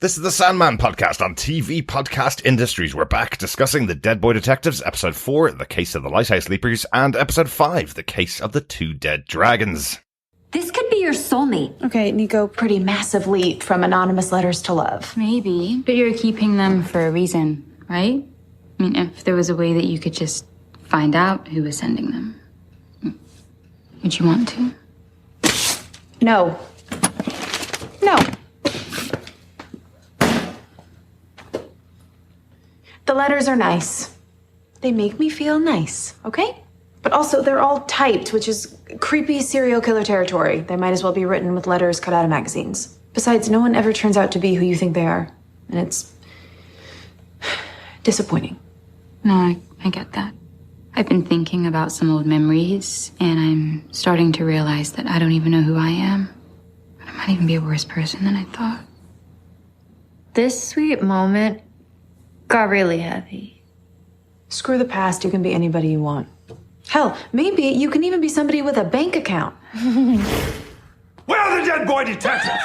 This is the Sandman Podcast on TV Podcast Industries. We're back discussing The Dead Boy Detectives, Episode 4, The Case of the Lighthouse Leapers, and Episode 5, The Case of the Two Dead Dragons. This could be your soulmate. Okay, Nico, pretty massive leap from anonymous letters to love. Maybe, but you're keeping them for a reason, right? I mean, if there was a way that you could just find out who was sending them, would you want to? No. No. The letters are nice. They make me feel nice, okay? But also, they're all typed, which is creepy serial killer territory. They might as well be written with letters cut out of magazines. Besides, no one ever turns out to be who you think they are. And it's disappointing. No, I get that. I've been thinking about some old memories, and I'm starting to realize that I don't even know who I am. I might even be a worse person than I thought. This sweet moment got really heavy. Screw the past, you can be anybody you want. Hell, maybe you can even be somebody with a bank account. We're the Dead Boy Detectives!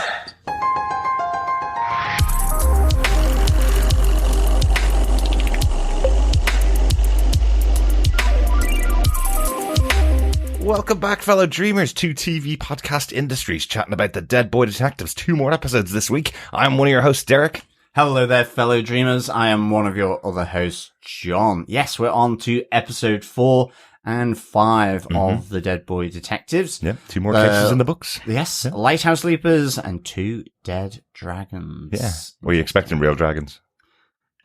Welcome back, fellow dreamers, to TV Podcast Industries, chatting about The Dead Boy Detectives. 2 more episodes this week. I'm one of your hosts, Derek. Hello there, fellow dreamers. I am one of your other hosts, John. Yes, we're on to episode 4 and 5 of The Dead Boy Detectives. Yeah, 2 more cases in the books. Yes, Lighthouse Leapers and 2 Dead Dragons. Yeah. Were you expecting real dragons?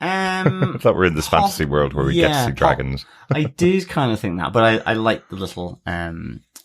I I thought we're in this fantasy world where we get to see dragons. I did kind of think that, but I like the little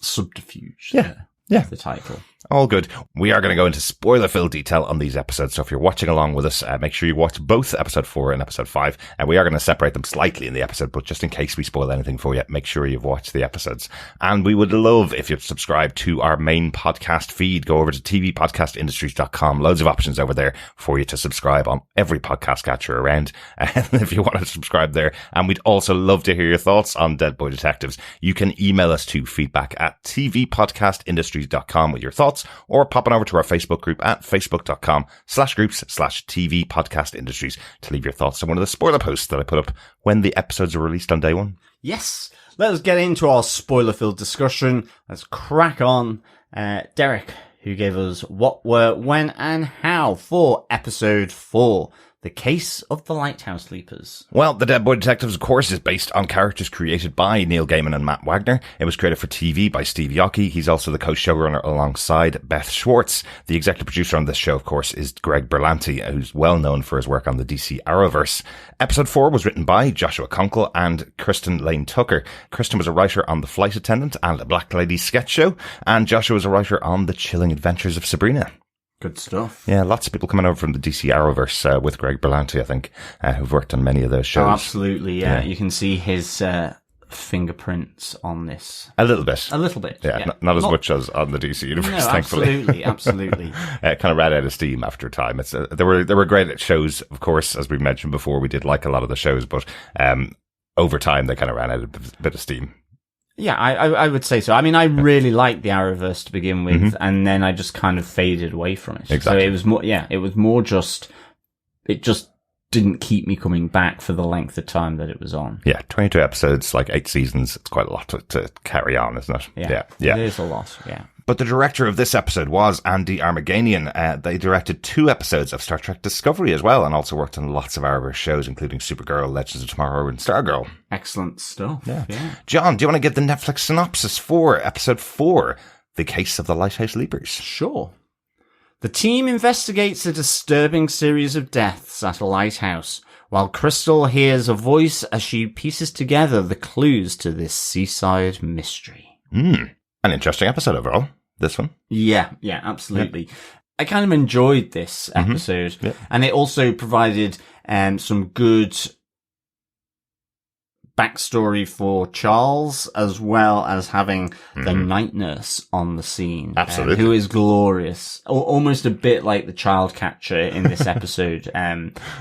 subterfuge. Yeah. there, Yeah. the title. All good. We are going to go into spoiler-filled detail on these episodes, so if you're watching along with us, make sure you watch both episode 4 and episode 5, and we are going to separate them slightly in the episode, but just in case we spoil anything for you, make sure you've watched the episodes. And we would love if you'd subscribe to our main podcast feed. Go over to tvpodcastindustries.com. Loads of options over there for you to subscribe on every podcast catcher around, if you want to subscribe there. And we'd also love to hear your thoughts on Dead Boy Detectives. You can email us to feedback@tvpodcastindustries.com with your thoughts, or pop on over to our Facebook group at facebook.com/groups/TV Podcast Industries to leave your thoughts on one of the spoiler posts that I put up when the episodes are released on day 1. Yes, let us get into our spoiler-filled discussion. Let's crack on. Derek, who gave us what, were, when, and how for episode 4. The Case of the Lighthouse Leapers. Well, The Dead Boy Detectives, of course, is based on characters created by Neil Gaiman and Matt Wagner. It was created for TV by Steve Yockey. He's also the co-showrunner alongside Beth Schwartz. The executive producer on this show, of course, is Greg Berlanti, who's well known for his work on the DC Arrowverse. Episode 4 was written by Joshua Conkle and Kristen Lane Tucker. Kristen was a writer on The Flight Attendant and A Black Lady sketch show, and Joshua was a writer on The Chilling Adventures of Sabrina. Good stuff. Yeah, lots of people coming over from the DC Arrowverse with Greg Berlanti, I think, who've worked on many of those shows. Oh, absolutely, yeah. You can see his fingerprints on this. A little bit. A little bit. Yeah, not as much as on the DC Universe, no, thankfully. Absolutely. It kind of ran out of steam after a time. It's there were great shows, of course, as we mentioned before. We did like a lot of the shows, but over time they kind of ran out of a bit of steam. Yeah, I would say so. I mean, I really liked the Arrowverse to begin with, and then I just kind of faded away from it. Exactly. So it was more just, it just didn't keep me coming back for the length of time that it was on. Yeah, 22 episodes, like 8 seasons. It's quite a lot to carry on, isn't it? Yeah. It is a lot, yeah. But the director of this episode was Andy Armaganian. They directed 2 episodes of Star Trek Discovery as well, and also worked on lots of Arrowverse shows, including Supergirl, Legends of Tomorrow, and Stargirl. Excellent stuff. Yeah. John, do you want to give the Netflix synopsis for episode 4, The Case of the Lighthouse Leapers? Sure. The team investigates a disturbing series of deaths at a lighthouse, while Crystal hears a voice as she pieces together the clues to this seaside mystery. An interesting episode overall, this one. Yeah, absolutely. Yeah. I kind of enjoyed this episode, and it also provided some good backstory for Charles, as well as having the night nurse on the scene. Absolutely. Who is glorious. Almost a bit like the child catcher in this episode.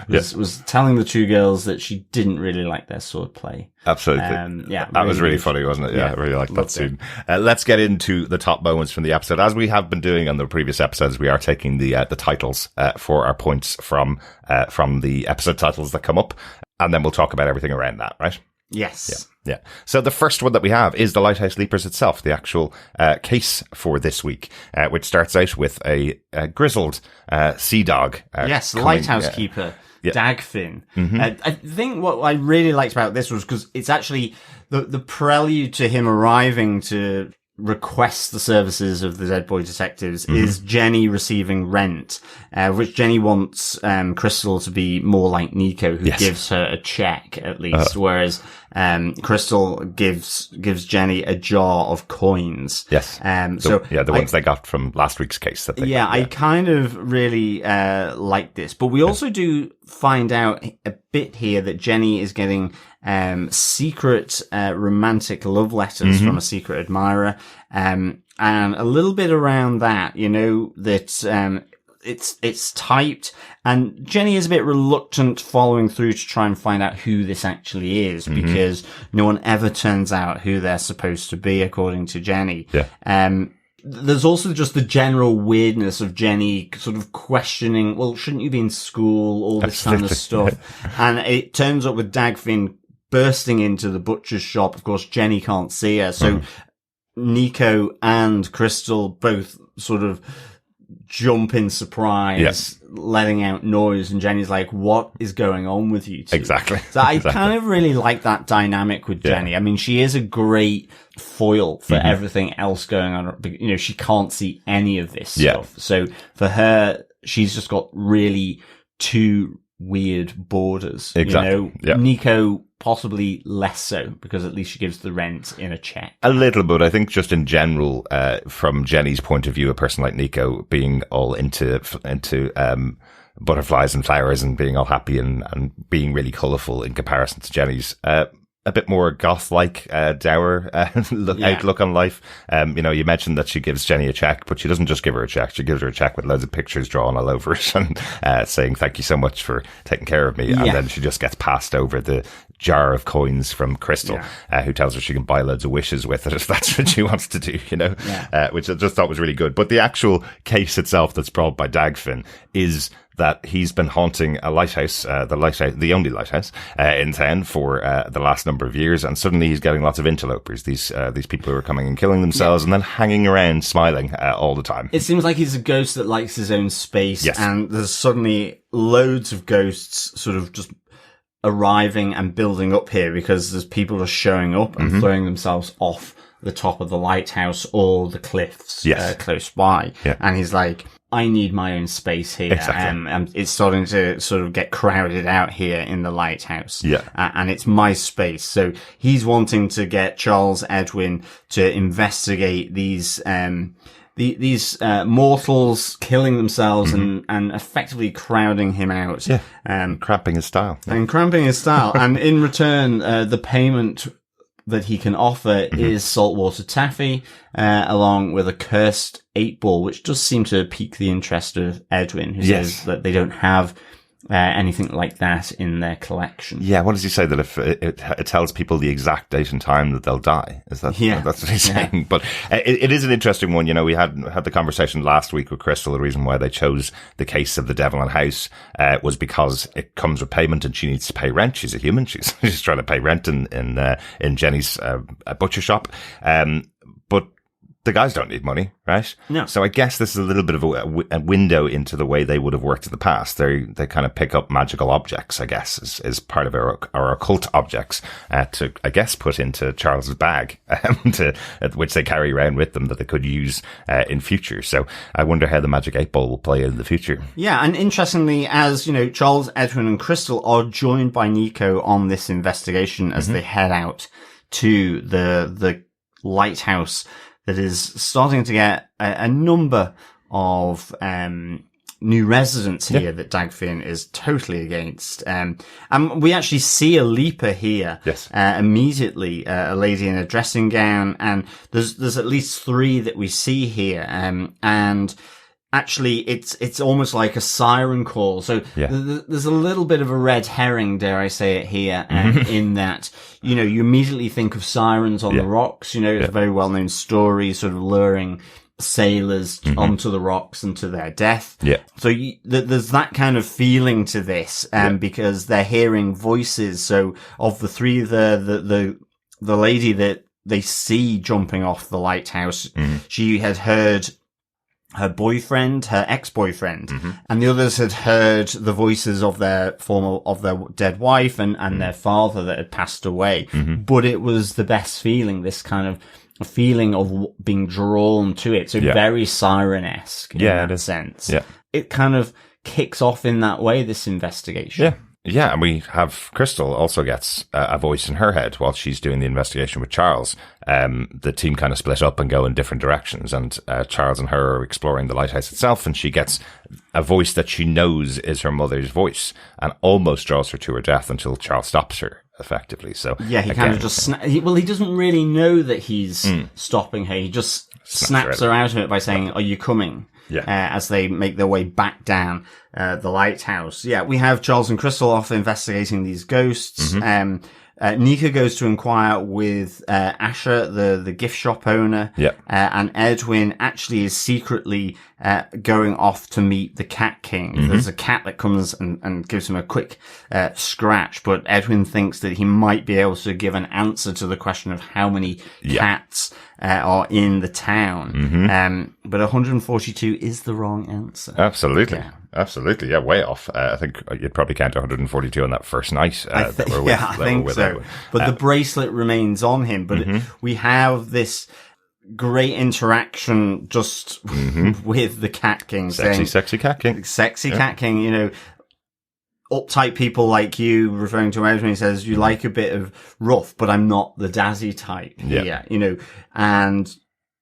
Was telling the two girls that she didn't really like their swordplay. Absolutely. Yeah. Was really good. funny, wasn't it? Yeah, I really liked that Loved scene. Let's get into the top moments from the episode. As we have been doing on the previous episodes, we are taking the titles for our points from the episode titles that come up, and then we'll talk about everything around that, right? Yes. Yeah. So the first one that we have is the Lighthouse Leapers itself, the actual case for this week, which starts out with a grizzled sea dog. Yes, the lighthouse keeper. Yeah. Dagfinn. I think what I really liked about this was because it's actually the prelude to him arriving to request the services of the Dead Boy detectives is Jenny receiving rent, which Jenny wants Crystal to be more like Nico, who gives her a check at least, whereas Crystal gives Jenny a jar of coins. Yes. The ones they got from last week's case. That they got, I kind of really like this, but we also do find out a bit here that Jenny is getting secret romantic love letters from a secret admirer, and a little bit around that, that it's typed, and Jenny is a bit reluctant following through to try and find out who this actually is, because no one ever turns out who they're supposed to be, according to Jenny. Yeah. There's also just the general weirdness of Jenny sort of questioning, well, shouldn't you be in school, all this kind of stuff. And it turns up with Dagfinn bursting into the butcher's shop. Of course, Jenny can't see her. So Nico and Crystal both sort of jump in surprise, letting out noise. And Jenny's like, what is going on with you two? Exactly. So I kind of really like that dynamic with Jenny. I mean, she is a great foil for everything else going on. She can't see any of this stuff. So for her, she's just got really two weird borders. Exactly. Nico possibly less so, because at least she gives the rent in a check. A little bit. I think just in general, from Jenny's point of view, a person like Nico being all into butterflies and flowers and being all happy and being really colourful in comparison to Jenny's a bit more goth-like, dour outlook on life. You mentioned that she gives Jenny a check, but she doesn't just give her a check. She gives her a check with loads of pictures drawn all over it and saying, thank you so much for taking care of me. And then she just gets passed over the jar of coins from Crystal, who tells her she can buy loads of wishes with it if that's what she wants to do, which I just thought was really good. But the actual case itself that's brought by Dagfinn is that he's been haunting a lighthouse, the only lighthouse in town for the last number of years, and suddenly he's getting lots of interlopers, these people who are coming and killing themselves and then hanging around smiling all the time. It seems like he's a ghost that likes his own space, and there's suddenly loads of ghosts sort of just arriving and building up here because there's people just showing up and throwing themselves off the top of the lighthouse or the cliffs close by. And he's like, I need my own space here. Exactly. And it's starting to sort of get crowded out here in the lighthouse. Yeah. And it's my space. So he's wanting to get Charles Edwin to investigate these mortals killing themselves and effectively crowding him out. Yeah. Cramping his style. And cramping his style. And in return, the payment that he can offer is saltwater taffy, along with a cursed 8-ball, which does seem to pique the interest of Edwin, who says that they don't have anything like that in their collection. Yeah, what does he say? That if it tells people the exact date and time that they'll die? Is that? Yeah, that's what he's saying. But it is an interesting one. We had the conversation last week with Crystal. The reason why they chose the case of the Devil in House was because it comes with payment, and she needs to pay rent. She's a human. She's trying to pay rent in Jenny's butcher shop. But the guys don't need money, right? No. So I guess this is a little bit of a window into the way they would have worked in the past. They kind of pick up magical objects, I guess, is part of our occult objects to, I guess, put into Charles's bag, which they carry around with them that they could use in future. So I wonder how the Magic 8-Ball will play in the future. Yeah, and interestingly, as Charles, Edwin, and Crystal are joined by Nico on this investigation as they head out to the lighthouse that is starting to get a number of new residents here that Dagfinn is totally against. And we actually see a leaper here. Yes. Immediately, a lady in a dressing gown, and there's at least 3 that we see here. And actually, it's almost like a siren call. So there's a little bit of a red herring, dare I say it here, in that, you know, you immediately think of sirens on the rocks. You know, it's a very well-known story, sort of luring sailors onto the rocks and to their death. Yeah. So there's that kind of feeling to this, because they're hearing voices. So of the 3, the lady that they see jumping off the lighthouse, she had heard her boyfriend, her ex-boyfriend, and the others had heard the voices of their dead wife and their father that had passed away. But it was the best feeling, this kind of feeling of being drawn to it. So very siren-esque in that sense. Yeah. It kind of kicks off in that way, this investigation. Yeah. Yeah, and we have Crystal also gets a voice in her head while she's doing the investigation with Charles. The team kind of split up and go in different directions, and Charles and her are exploring the lighthouse itself, and she gets a voice that she knows is her mother's voice and almost draws her to her death until Charles stops her, effectively. So yeah, he kind of just he doesn't really know that he's stopping her. He just snaps her out of it by saying, "Are you coming?" Yeah. As they make their way back down the lighthouse. Yeah, we have Charles and Crystal off investigating these ghosts. Nika goes to inquire with Asher, the gift shop owner. Yeah. And Edwin actually is secretly going off to meet the Cat King. There's a cat that comes and gives him a quick scratch, but Edwin thinks that he might be able to give an answer to the question of how many cats are in the town. But 142 is the wrong answer. Absolutely. Yeah. Absolutely. Yeah, way off. I think you'd probably count 142 on that first night. I think so. But the bracelet remains on him. But we have this great interaction just with the Cat King. Sexy Cat King. Sexy Cat King, you know. Uptight people like you, referring to Edwin, he says, you like a bit of rough, but I'm not the Dazzy type here, you know, and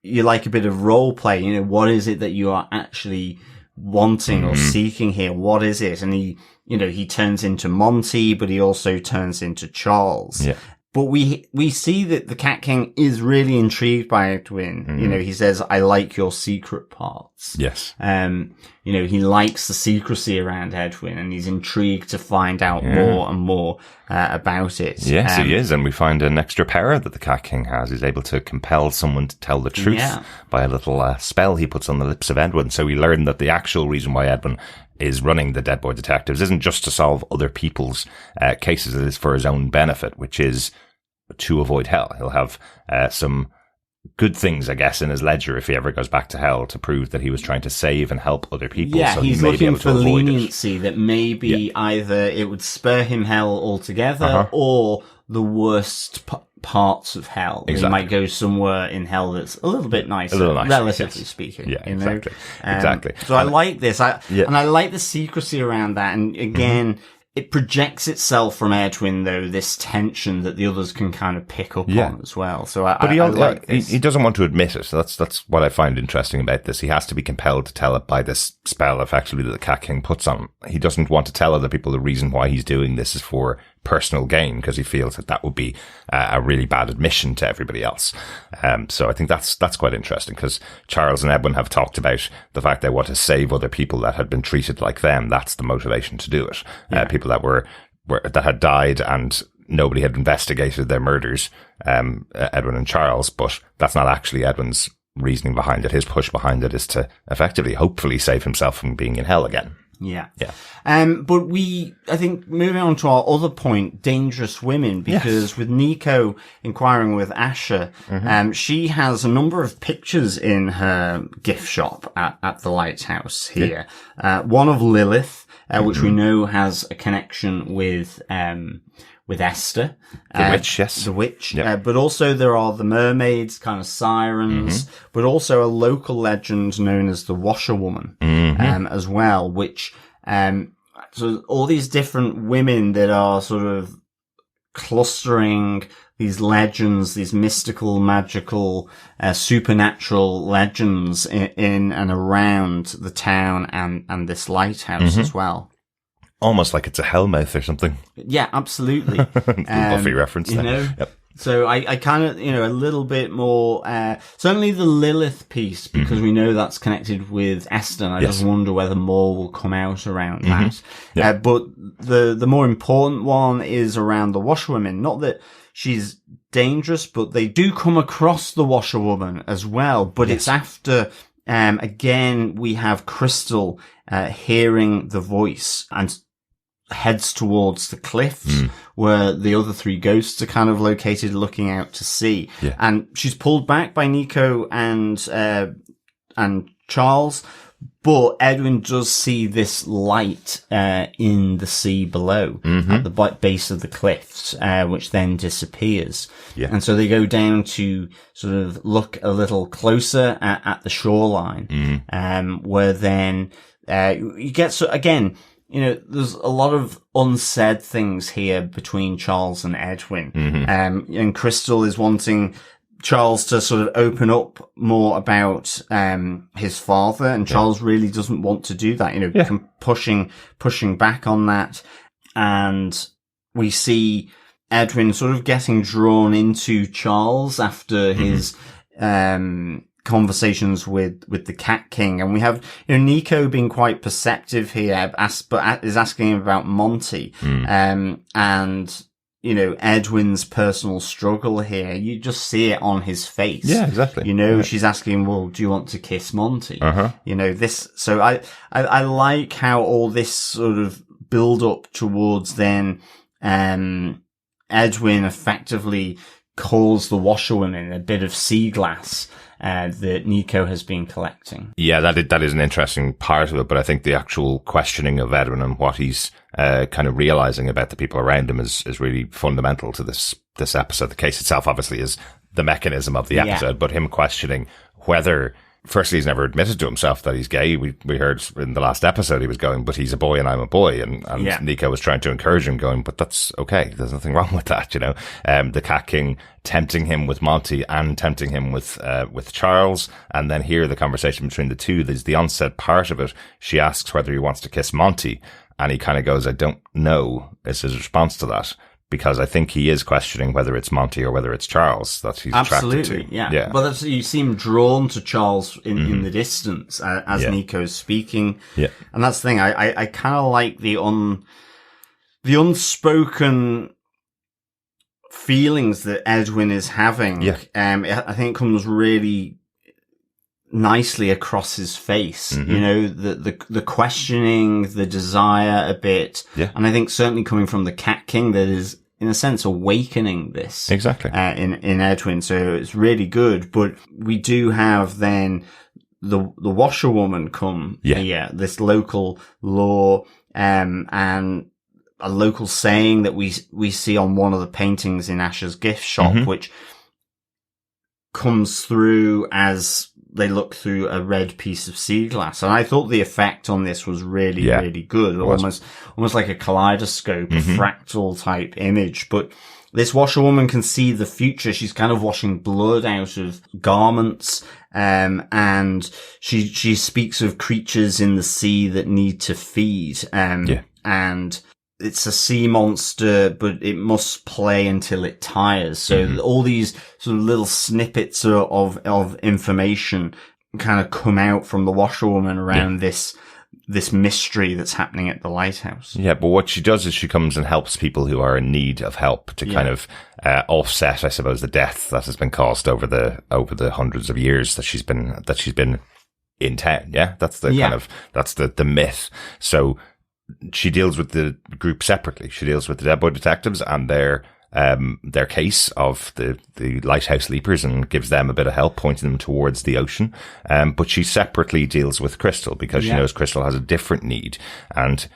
you like a bit of role play, you know, what is it that you are actually wanting or seeking here? What is it? And he turns into Monty, but he also turns into Charles. Yeah. But we see that the Cat King is really intrigued by Edwin. You know, he says, I like your secret parts. Yes. You know, he likes the secrecy around Edwin, and he's intrigued to find out more and more about it. Yes, he is. And we find an extra power that the Cat King has. He's able to compel someone to tell the truth by a little spell he puts on the lips of Edwin. So we learn that the actual reason why Edwin is running the Dead Boy Detectives isn't just to solve other people's cases. It is for his own benefit, which is to avoid hell. He'll have some good things, I guess, in his ledger if he ever goes back to hell, to prove that he was trying to save and help other people. Yeah, so he's he may looking be able for to avoid leniency that maybe either it would spare him hell altogether or the worst parts of hell. Exactly. He might go somewhere in hell that's a little bit nicer, relatively speaking. Yeah, exactly. Exactly. So I like this. And I like the secrecy around that. And again, it projects itself from Edwin, though, this tension that the others can kind of pick up on as well. So I like this. He doesn't want to admit it. So that's what I find interesting about this. He has to be compelled to tell it by this spell, effectively, that the Cat King puts on him. He doesn't want to tell other people the reason why he's doing this is for personal gain, because he feels that would be a really bad admission to everybody else. So I think that's quite interesting, because Charles and Edwin have talked about the fact they want to save other people that had been treated like them. That's the motivation to do it. People that were that had died and nobody had investigated their murders, Edwin and Charles, but that's not actually Edwin's reasoning behind it. His push behind it is to effectively, hopefully, save himself from being in hell again. Yeah. But I think moving on to our other point, dangerous women, because with Nico inquiring with Asher, she has a number of pictures in her gift shop at the lighthouse here. One of Lilith, which we know has a connection with Esther. The witch, yes. The witch. But also there are the mermaids, kind of sirens, but also a local legend known as the Washerwoman, as well, which, so all these different women that are sort of clustering these legends, these mystical, magical, supernatural legends in and around the town and this lighthouse as well. Almost like it's a Hellmouth or something. Yeah, absolutely. Buffy reference there. You know? Yep. So I kind of, a little bit more, certainly the Lilith piece, because we know that's connected with Esther. And I just wonder whether more will come out around that. Yeah. But the more important one is around the washerwoman. Not that she's dangerous, but they do come across the washerwoman as well. But it's after, again, we have Crystal, hearing the voice and heads towards the cliffs where the other three ghosts are kind of located, looking out to sea. Yeah. And she's pulled back by Nico and Charles, but Edwin does see this light in the sea below at the base of the cliffs, which then disappears. Yeah. And so they go down to sort of look a little closer at the shoreline, where then you get, so again, there's a lot of unsaid things here between Charles and Edwin. And Crystal is wanting Charles to sort of open up more about his father, and Charles really doesn't want to do that, pushing back on that. And we see Edwin sort of getting drawn into Charles after his conversations with the Cat King, and we have Nico being quite perceptive here, but is asking him about Monty, and Edwin's personal struggle here. You just see it on his face. Yeah, exactly. She's asking, well, do you want to kiss Monty? This. So I like how all this sort of build up towards then Edwin effectively calls the washerwoman a bit of sea glass that Nico has been collecting. Yeah, that is an interesting part of it, but I think the actual questioning of Edwin and what he's kind of realizing about the people around him is really fundamental to this episode. The case itself obviously is the mechanism of the episode, but him questioning whether, firstly, he's never admitted to himself that he's gay. We heard in the last episode he was going, but he's a boy and I'm a boy. And Nico was trying to encourage him, going, but that's okay. There's nothing wrong with that, The Cat King tempting him with Monty and tempting him with Charles. And then here, the conversation between the two, there's the onset part of it. She asks whether he wants to kiss Monty. And he kind of goes, I don't know, is his response to that. Because I think he is questioning whether it's Monty or whether it's Charles that he's attracted to. Yeah. But you seem drawn to Charles in the distance as Nico's speaking. Yeah. And that's the thing. I kind of like the unspoken feelings that Edwin is having. Yeah. I think it comes really nicely across his face, the questioning, the desire a bit. Yeah. And I think certainly coming from the Cat King, that is, in a sense, awakening this. Exactly. In Edwin. So it's really good. But we do have then the washerwoman come here, this local law, and a local saying that we see on one of the paintings in Asher's gift shop, which comes through as they look through a red piece of sea glass. And I thought the effect on this was really, really good. Almost like a kaleidoscope, a fractal type image. But this washerwoman can see the future. She's kind of washing blood out of garments. And she speaks of creatures in the sea that need to feed. And it's a sea monster, but it must play until it tires. So all these sort of little snippets of information kind of come out from the washerwoman around this mystery that's happening at the lighthouse. Yeah, but what she does is she comes and helps people who are in need of help to kind of offset, I suppose, the death that has been caused over the hundreds of years that she's been in town. Yeah, that's the kind of the myth. So she deals with the group separately. She deals with the Dead Boy Detectives and their case of the lighthouse leapers and gives them a bit of help, pointing them towards the ocean. But she separately deals with Crystal because she knows Crystal has a different need and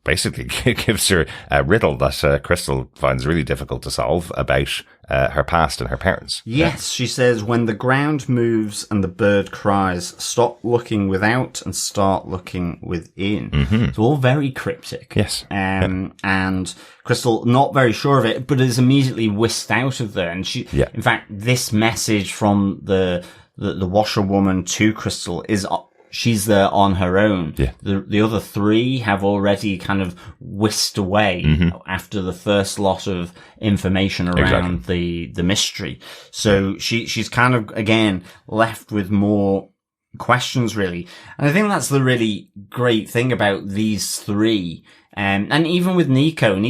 basically gives her a riddle that Crystal finds really difficult to solve about her past and her parents. Yes, she says, when the ground moves and the bird cries, stop looking without and start looking within. It's all very cryptic. Yes. And Crystal, not very sure of it, but is immediately whisked out of there. And in fact, this message from the washerwoman to Crystal is, she's there on her own. Yeah. The other three have already kind of whisked away after the first lot of information around the mystery. So she's kind of, again, left with more questions, really. And I think that's the really great thing about these three. And even with Nico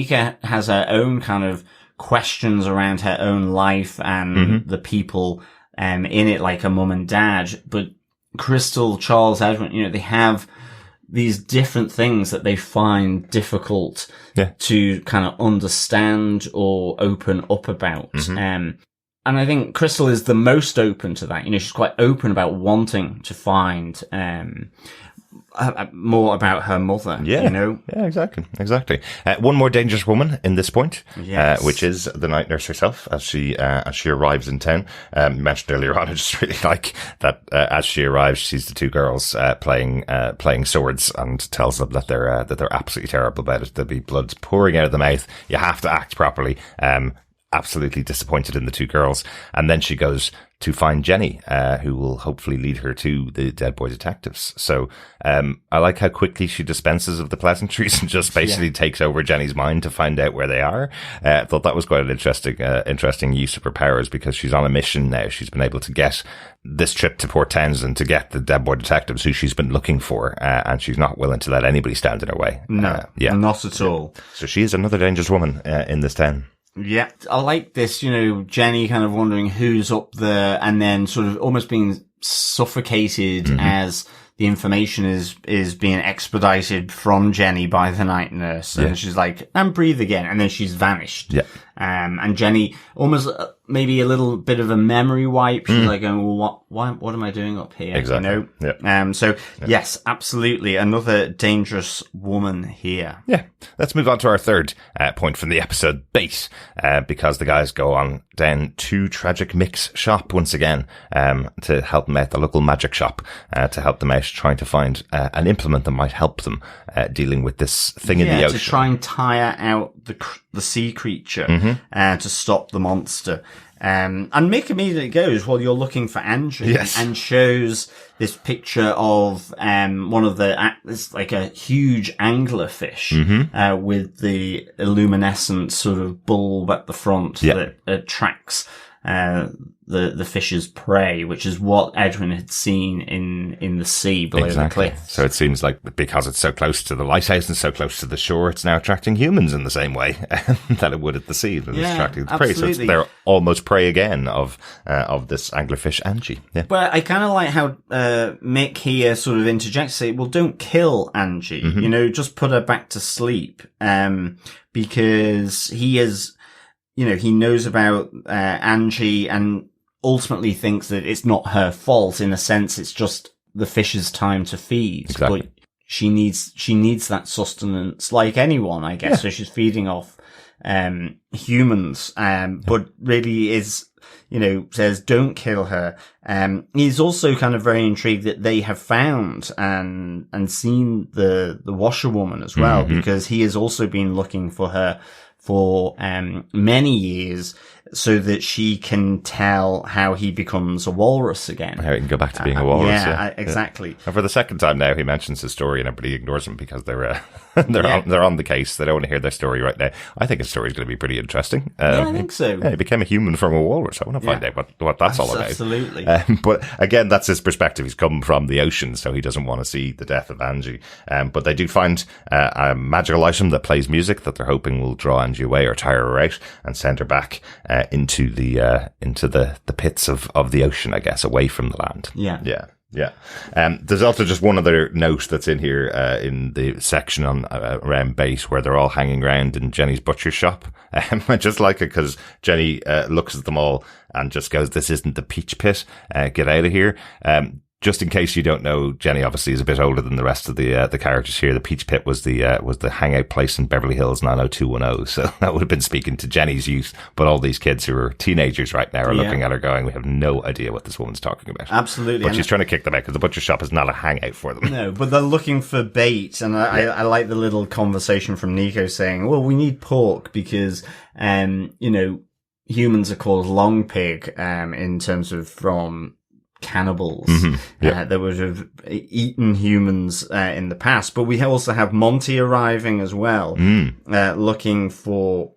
has her own kind of questions around her own life and the people in it, like her mum and dad. But Crystal, Charles, Edwin, they have these different things that they find difficult to kind of understand or open up about. And I think Crystal is the most open to that. She's quite open about wanting to find more about her mother. Yeah, exactly. One more dangerous woman in this point, Yes. which is the night nurse herself as she arrives in town. You mentioned earlier on, I just really like that as she arrives, she sees the two girls playing swords and tells them that they're absolutely terrible about it. There'll be blood pouring out of the mouth. You have to act properly. Absolutely disappointed in the two girls. And then she goes to find Jenny, who will hopefully lead her to the Dead Boy detectives. So, I like how quickly she dispenses of the pleasantries and just basically takes over Jenny's mind to find out where they are. I thought that was quite an interesting use of her powers because she's on a mission now. She's been able to get this trip to Port Townsend to get the Dead Boy detectives who she's been looking for, and she's not willing to let anybody stand in her way. No, not at all. So she is another dangerous woman in this town. Yeah, I like this, Jenny kind of wondering who's up there and then sort of almost being suffocated as the information is being expedited from Jenny by the night nurse. And she's like, and breathe again. And then she's vanished. Yeah. And Jenny almost maybe a little bit of a memory wipe. She's like going, well, what am I doing up here? Exactly. Yes, absolutely. Another dangerous woman here. Yeah. Let's move on to our third point from the episode, bait, because the guys go on down to Tragic Mick's shop once again, to help them out, the local magic shop, to help them out trying to find an implement that might help them dealing with this thing in the ocean. To try and tire out the sea creature to stop the monster. And Mick immediately goes, well, you're looking for Angie, and shows this picture of one of it's like a huge anglerfish with the luminescent sort of bulb at the front that attracts the fish's prey, which is what Edwin had seen in the sea below the cliff. So it seems like because it's so close to the lighthouse and so close to the shore, it's now attracting humans in the same way that it would at the sea. That it's attracting the prey. So they're almost prey again of this anglerfish Angie. Yeah. But I kind of like how Mick here sort of interjects, say, well, don't kill Angie. Just put her back to sleep. Because he is, he knows about Angie and ultimately thinks that it's not her fault. In a sense, it's just the fish's time to feed. Exactly. But she needs that sustenance like anyone, I guess. Yeah. So she's feeding off humans, but really is, says don't kill her. He's also kind of very intrigued that they have found and seen the washerwoman as well, because he has also been looking for her for many years, so that she can tell how he becomes a walrus again. How he can go back to being a walrus. Exactly. Yeah. And for the second time now, he mentions his story, and everybody ignores him because they're on the case. They don't want to hear their story right now. I think his story is going to be pretty interesting. I think so. He became a human from a walrus. I want to find out what that's all about. Absolutely. But again, that's his perspective. He's come from the ocean, so he doesn't want to see the death of Angie. But they do find a magical item that plays music that they're hoping will draw Angie away or tire her out and send her back into the pits of the ocean, I guess, away from the land. Yeah. There's also just one other note that's in here, in the section on, around bait where they're all hanging around in Jenny's butcher shop. I just like it because Jenny, looks at them all and just goes, this isn't the peach pit. Get out of here. just in case you don't know, Jenny obviously is a bit older than the rest of the characters here. The Peach Pit was the hangout place in Beverly Hills 90210. So that would have been speaking to Jenny's youth. But all these kids who are teenagers right now are looking at her going, we have no idea what this woman's talking about. Absolutely. But she's trying to kick them out because the butcher shop is not a hangout for them. No, but they're looking for bait. And I like the little conversation from Nico saying, well, we need pork because, humans are called long pig, in terms of from cannibals that would have eaten humans in the past. But we also have Monty arriving as well, looking for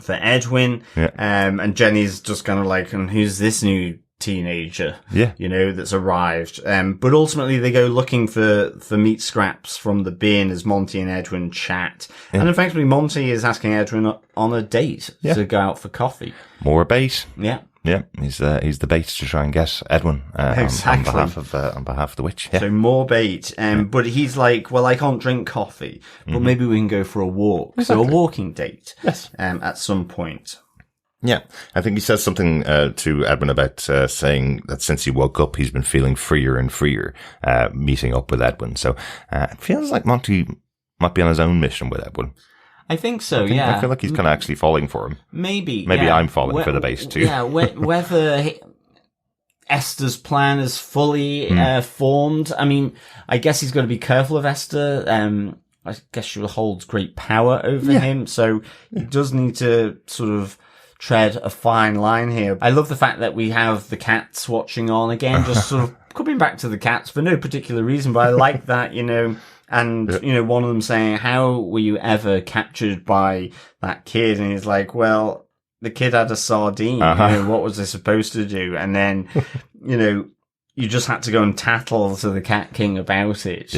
Edwin. Yeah. And Jenny's just kind of like, and who's this new teenager? That's arrived. But ultimately they go looking for meat scraps from the bin as Monty and Edwin chat. Yeah. And effectively Monty is asking Edwin on a date to go out for coffee. More bait. Yeah. Yeah, he's the bait to try and get Edwin exactly. on behalf of the witch. Yeah. So more bait, but he's like, well, I can't drink coffee, but maybe we can go for a walk. Exactly. So a walking date, at some point. Yeah, I think he says something to Edwin about saying that since he woke up, he's been feeling freer and freer, meeting up with Edwin. So it feels like Monty might be on his own mission with Edwin. I think so, yeah. I feel like he's kind of actually falling for him. Maybe I'm falling for the base too. Yeah, whether Esther's plan is fully formed. I mean, I guess he's got to be careful of Esther. I guess she holds great power over him, so he does need to sort of tread a fine line here. I love the fact that we have the cats watching on again, just sort of coming back to the cats for no particular reason, but I like that, And, one of them saying, how were you ever captured by that kid? And he's like, well, the kid had a sardine. What was they supposed to do? And then, you just had to go and tattle to the Cat King about it,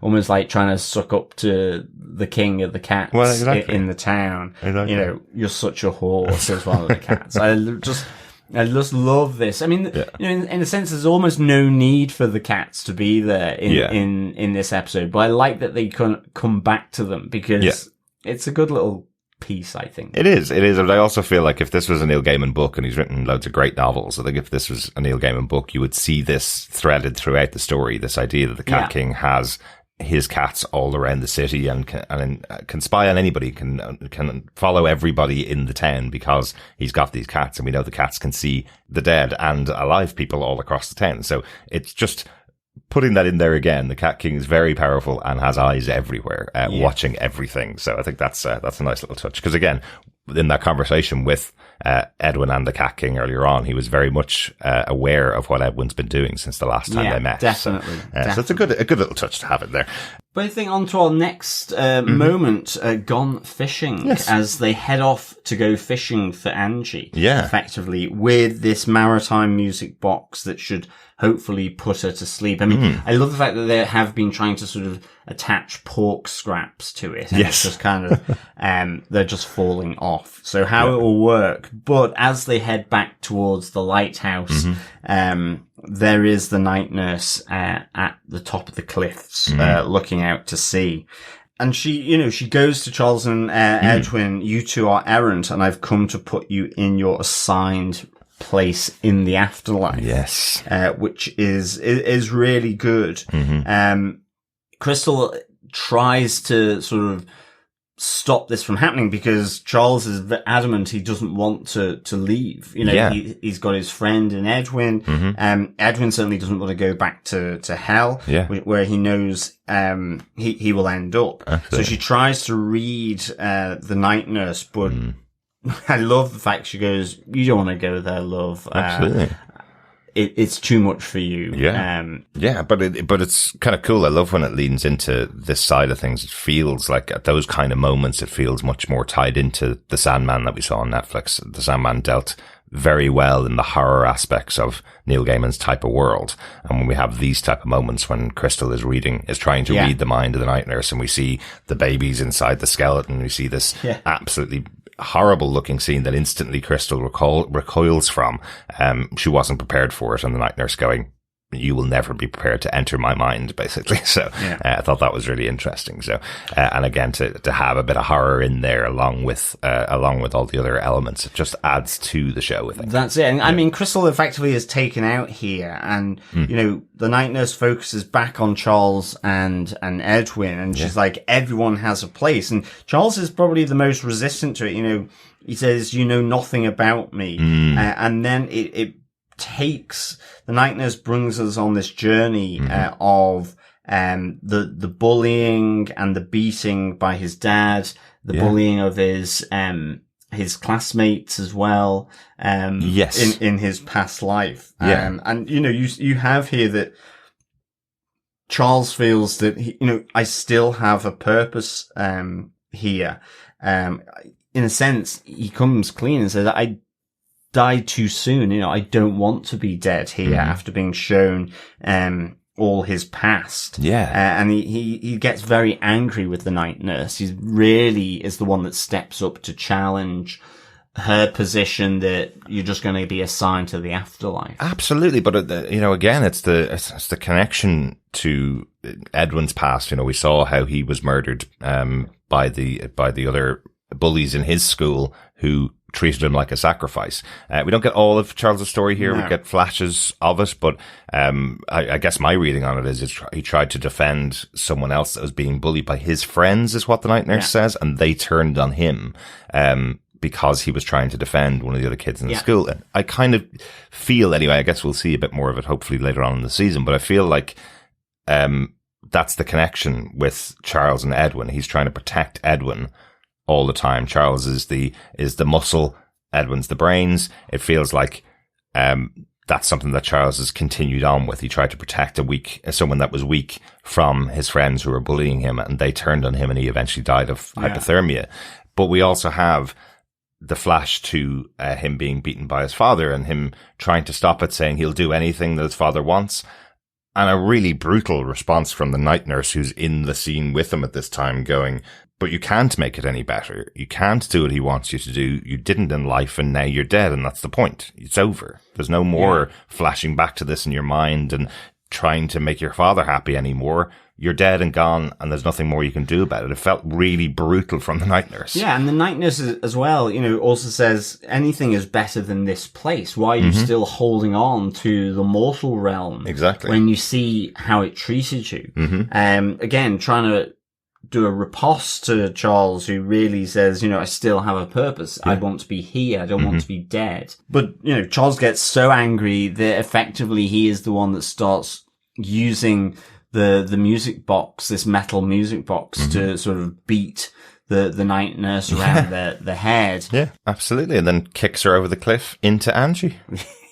almost like trying to suck up to the king of the cats in the town. Exactly. You're such a horse as one of the cats. I just love this. I mean, in a sense, there's almost no need for the cats to be there in this episode, but I like that they come back to them because it's a good little piece, I think. It is. But I also feel like if this was a Neil Gaiman book, and he's written loads of great novels, I think if this was a Neil Gaiman book, you would see this threaded throughout the story, this idea that the Cat King has his cats all around the city and can spy on anybody, can follow everybody in the town because he's got these cats, and we know the cats can see the dead and alive people all across the town. So it's just putting that in there again. The Cat King is very powerful and has eyes everywhere, watching everything. So I think that's a nice little touch. Because again, in that conversation with Edwin and the Cat King earlier on, he was very much aware of what Edwin's been doing since the last time they met. Definitely. So it's a good little touch to have it there. But I think on to our next moment, gone fishing, as they head off to go fishing for Angie. Yeah. Effectively, with this maritime music box that should hopefully put her to sleep. I mean, I love the fact that they have been trying to sort of attach pork scraps to it. And it's just kind of, they're just falling off. So how it will work. But as they head back towards the lighthouse, there is the night nurse at the top of the cliffs, looking out to sea. And she goes to Charles and Edwin, you two are errant, and I've come to put you in your assigned place in the afterlife. Yes. Which is really good. Crystal tries to sort of stop this from happening because Charles is adamant he doesn't want to leave. He's got his friend in Edwin. Edwin certainly doesn't want to go back to hell, where he knows he will end up. Absolutely. So she tries to read the night nurse, but I love the fact she goes, you don't want to go there, love. Absolutely. It's too much for you. But it's kind of cool. I love when it leans into this side of things. It feels like at those kind of moments, it feels much more tied into The Sandman that we saw on Netflix. The Sandman dealt very well in the horror aspects of Neil Gaiman's type of world. And when we have these type of moments when Crystal is trying to read the mind of the night nurse, and we see the babies inside the skeleton, we see this absolutely horrible looking scene that instantly Crystal recoils from. She wasn't prepared for it, and the night nurse going, you will never be prepared to enter my mind, basically. So I thought that was really interesting. So, and again, to have a bit of horror in there along with all the other elements, it just adds to the show, I think. That's it. And I mean, Crystal effectively is taken out here, and you know, the night nurse focuses back on Charles and Edwin, and she's like, everyone has a place. And Charles is probably the most resistant to it. You know, he says, "You know nothing about me," and then it takes the night nurse brings us on this journey of the bullying and the beating by his dad, the bullying of his classmates as well. In his past life. And you know, you have here that Charles feels that I still have a purpose here. In a sense, he comes clean and says, I died too soon. You know, I don't want to be dead here after being shown all his past. And he gets very angry with the night nurse. He really is the one that steps up to challenge her position that you're just going to be assigned to the afterlife. Absolutely. But, you know, again, it's the connection to Edwin's past. You know, we saw how he was murdered by the other bullies in his school who treated him like a sacrifice. We don't get all of Charles's story here. No. We get flashes of it, but I guess my reading on it is he tried to defend someone else that was being bullied by his friends, is what the night nurse says, and they turned on him because he was trying to defend one of the other kids in the school. And I kind of feel, anyway, I guess we'll see a bit more of it hopefully later on in the season, but I feel like that's the connection with Charles and Edwin. He's trying to protect Edwin all the time. Charles is the muscle, Edwin's the brains. It feels like that's something that Charles has continued on with. He tried to protect someone that was weak from his friends who were bullying him, and they turned on him, and he eventually died of hypothermia. But we also have the flash to him being beaten by his father and him trying to stop it, saying he'll do anything that his father wants. And a really brutal response from the night nurse who's in the scene with him at this time, going, but you can't make it any better. You can't do what he wants you to do. You didn't in life, and now you're dead, and that's the point. It's over. There's no more flashing back to this in your mind and trying to make your father happy anymore. You're dead and gone, and there's nothing more you can do about it. It felt really brutal from the night nurse. Yeah, and the night nurse as well, you know, also says anything is better than this place. Why are you still holding on to the mortal realm? Exactly. When you see how it treated you. Again, trying to do a riposte to Charles, who really says, you know, I still have a purpose. I want to be here. I don't want to be dead. But, you know, Charles gets so angry that effectively he is the one that starts using the music box, this metal music box, to sort of beat the night nurse around the head. Yeah, absolutely. And then kicks her over the cliff into Angie.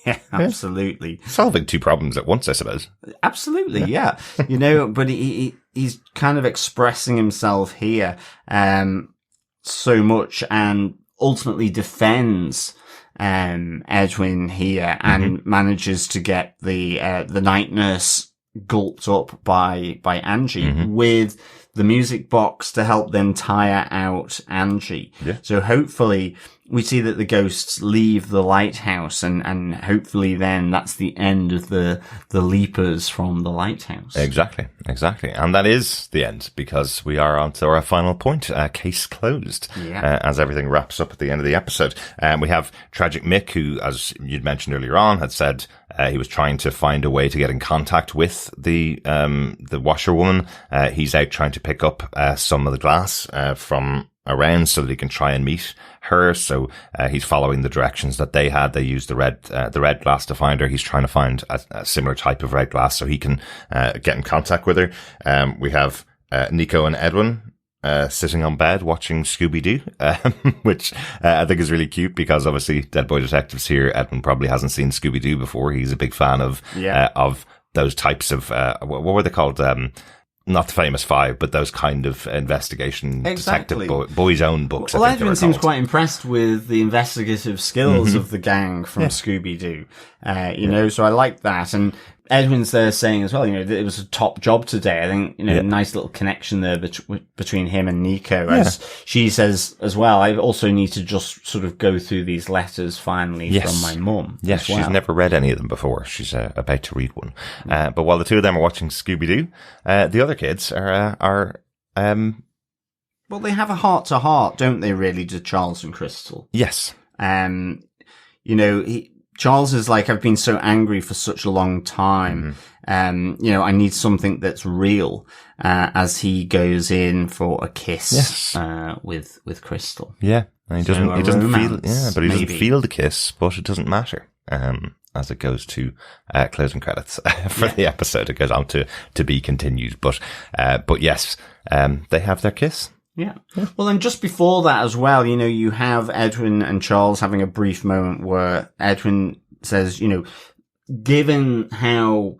Yeah, absolutely. Solving two problems at once, I suppose. Absolutely, yeah. You know, but he's kind of expressing himself here so much, and ultimately defends Edwin here, and manages to get the night nurse gulped up by Angie with the music box to help them tire out Angie. Yeah. So hopefully we see that the ghosts leave the lighthouse, and hopefully then that's the end of the leapers from the lighthouse. Exactly. And that is the end, because we are on to our final point, case closed, as everything wraps up at the end of the episode. We have Tragic Mick, who, as you'd mentioned earlier on, had said he was trying to find a way to get in contact with the washerwoman. He's out trying to pick up some of the glass from around so that he can try and meet her. So he's following the directions that they had. They used the red glass to find her. He's trying to find a similar type of red glass so he can get in contact with her. We have Nico and Edwin sitting on bed watching Scooby-Doo, which I think is really cute, because obviously Dead Boy Detectives here, Edwin probably hasn't seen Scooby-Doo before. He's a big fan of those types of what were they called? Not the Famous Five, but those kind of investigation detective boys' own books. Well, Edwin seems quite impressed with the investigative skills of the gang from Scooby-Doo. You know, so I like that. And Edwin's there saying as well, that it was a top job today. I think, nice little connection there between him and Nico. As she says as well, I also need to just sort of go through these letters finally from my mum. Yes, she's never read any of them before. She's about to read one. But while the two of them are watching Scooby-Doo, the other kids are well, they have a heart-to-heart, don't they, really, to Charles and Crystal? Yes. Charles is like, I've been so angry for such a long time. I need something that's real, as he goes in for a kiss, with Crystal. Yeah. And he doesn't maybe. feel the kiss, but it doesn't matter. As it goes to, closing credits for the episode. It goes on to be continued. But yes, they have their kiss. Yeah. Well, and just before that as well, you have Edwin and Charles having a brief moment where Edwin says, given how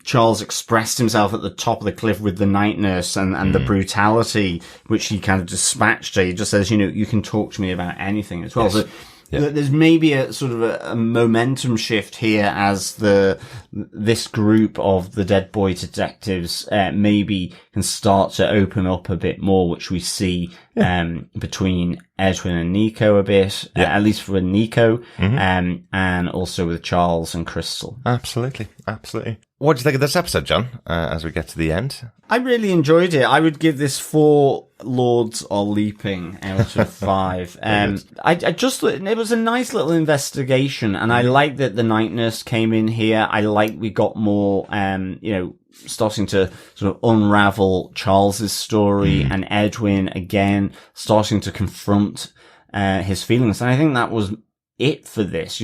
Charles expressed himself at the top of the cliff with the night nurse and the brutality which he kind of dispatched her, he just says, you can talk to me about anything as well. Yes. So, there's maybe a sort of a momentum shift here as this group of the Dead Boy detectives maybe can start to open up a bit more, which we see between Edwin and Nico a bit, at least for Nico, and also with Charles and Crystal. Absolutely. What do you think of this episode, John, as we get to the end? I really enjoyed it. I would give this 4 Lords Are Leaping out of 5. I just thought it was a nice little investigation, and I like that the night nurse came in here. I like we got more, starting to sort of unravel Charles's story, and Edwin again starting to confront his feelings. And I think that was it for this,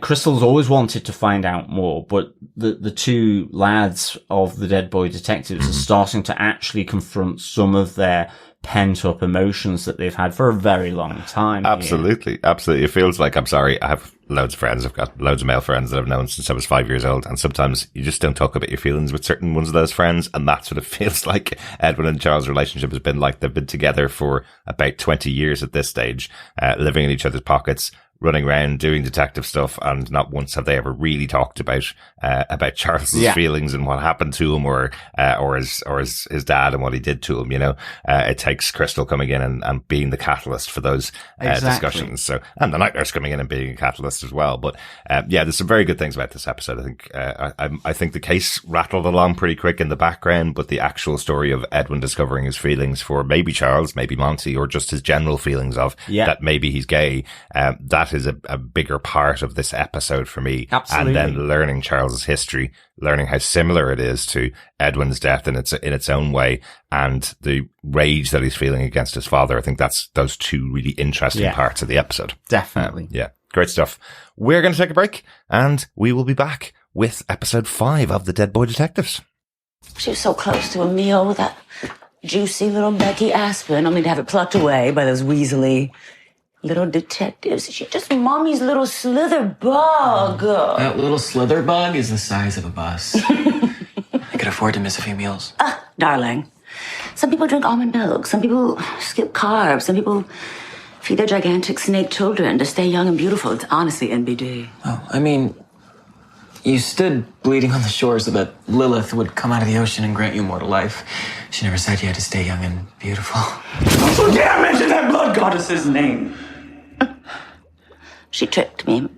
Crystal's always wanted to find out more, but the two lads of the Dead Boy detectives are starting to actually confront some of their pent up emotions that they've had for a very long time. Absolutely. It feels like, I'm sorry, I have loads of friends. I've got loads of male friends that I've known since I was 5 years old. And sometimes you just don't talk about your feelings with certain ones of those friends. And that's what it feels like. Edwin and Charles' relationship has been like. They've been together for about 20 years at this stage, living in each other's pockets, running around doing detective stuff, and not once have they ever really talked about Charles's feelings and what happened to him, or his dad and what he did to him. It takes Crystal coming in and being the catalyst for those discussions. So, and the night nurse coming in and being a catalyst as well. But there's some very good things about this episode. I think I think the case rattled along pretty quick in the background, but the actual story of Edwin discovering his feelings for maybe Charles, maybe Monty, or just his general feelings of that maybe he's gay, that is a bigger part of this episode for me. Absolutely. And then learning Charles's history, learning how similar it is to Edwin's death in its own way, and the rage that he's feeling against his father. I think that's those two really interesting parts of the episode. Definitely. Yeah. Great stuff. We're going to take a break, and we will be back with episode 5 of The Dead Boy Detectives. She was so close to a meal with that juicy little Becky Aspen, only to have it plucked away by those weaselly little detectives. She's just mommy's little slither bug. That little slither bug is the size of a bus. I could afford to miss a few meals. Darling. Some people drink almond milk. Some people skip carbs. Some people feed their gigantic snake children to stay young and beautiful. It's honestly NBD. Oh, I mean, you stood bleeding on the shore so that Lilith would come out of the ocean and grant you mortal life. She never said you had to stay young and beautiful. So dare mention that blood goddess's name. She tricked me,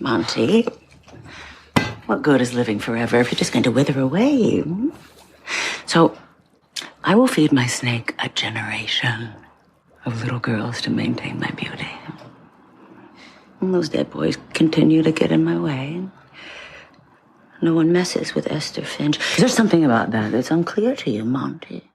Monty. What good is living forever if you're just going to wither away? So, I will feed my snake a generation of little girls to maintain my beauty. And those dead boys continue to get in my way. No one messes with Esther Finch. Is there something about that that's unclear to you, Monty?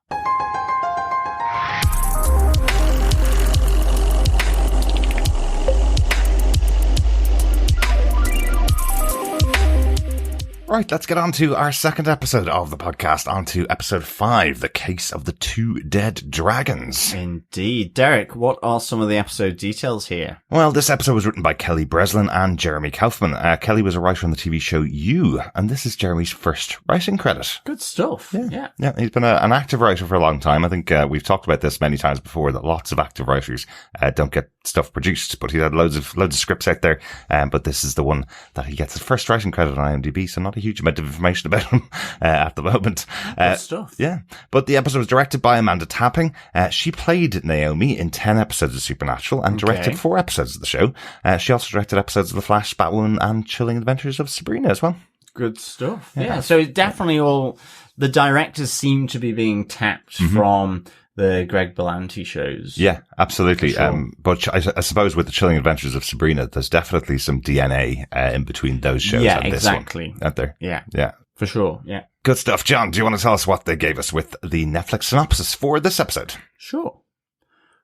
Right, let's get on to our second episode of the podcast, on to episode 5, The Case of the Two Dead Dragons. Indeed. Derek, what are some of the episode details here? Well, this episode was written by Kelly Breslin and Jeremy Kaufman. Kelly was a writer on the TV show You, and this is Jeremy's first writing credit. Good stuff. Yeah. He's been an active writer for a long time. I think we've talked about this many times before, that lots of active writers don't get stuff produced, but he had loads of scripts out there. But this is the one that he gets his first writing credit on IMDb, so not a huge amount of information about him at the moment. Good stuff. Yeah. But the episode was directed by Amanda Tapping. She played Naomi in 10 episodes of Supernatural and directed 4 episodes of the show. She also directed episodes of The Flash, Batwoman, and Chilling Adventures of Sabrina as well. Good stuff. Yeah. So definitely all the directors seem to be being tapped from the Greg Berlanti shows. Yeah, absolutely. Sure. But I suppose with the Chilling Adventures of Sabrina, there's definitely some DNA in between those shows and this one. Out there. Yeah. For sure. Yeah. Good stuff. John, do you want to tell us what they gave us with the Netflix synopsis for this episode? Sure.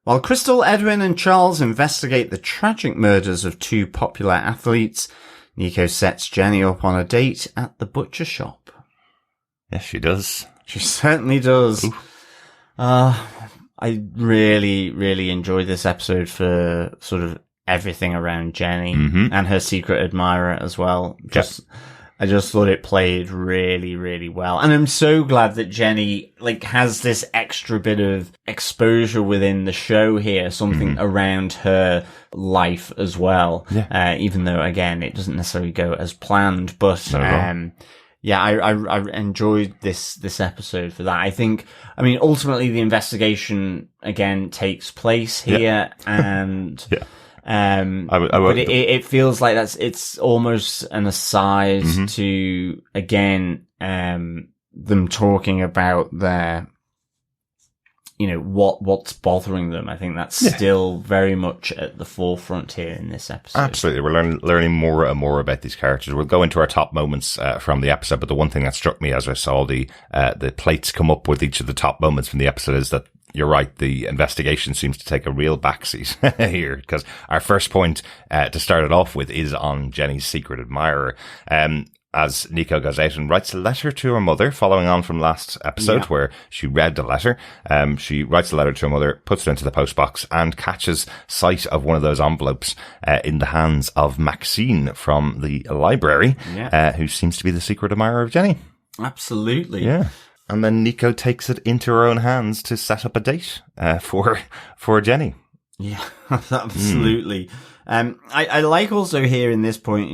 While Crystal, Edwin, and Charles investigate the tragic murders of 2 popular athletes, Nico sets Jenny up on a date at the butcher shop. Yes, she does. She certainly does. I really, really enjoyed this episode for sort of everything around Jenny and her secret admirer as well. I just thought it played really, really well. And I'm so glad that Jenny, has this extra bit of exposure within the show here, something around her life as well. Yeah. Even though, again, it doesn't necessarily go as planned, but, yeah, I enjoyed this episode for that. I mean, ultimately the investigation again takes place here and, but it feels like it's almost an aside to, again, them talking about their, what's bothering them. I think that's still very much at the forefront here in this episode. Absolutely. We're learning more and more about these characters. We'll go into our top moments from the episode, but the one thing that struck me as I saw the plates come up with each of the top moments from the episode is that you're right, the investigation seems to take a real backseat here, because our first point to start it off with is on Jenny's secret admirer. As Nico goes out and writes a letter to her mother, following on from last episode where she read the letter. She writes a letter to her mother, puts it into the postbox, and catches sight of one of those envelopes in the hands of Maxine from the library, who seems to be the secret admirer of Jenny. Absolutely. Yeah. And then Nico takes it into her own hands to set up a date for Jenny. Yeah, absolutely. I like also here in this point,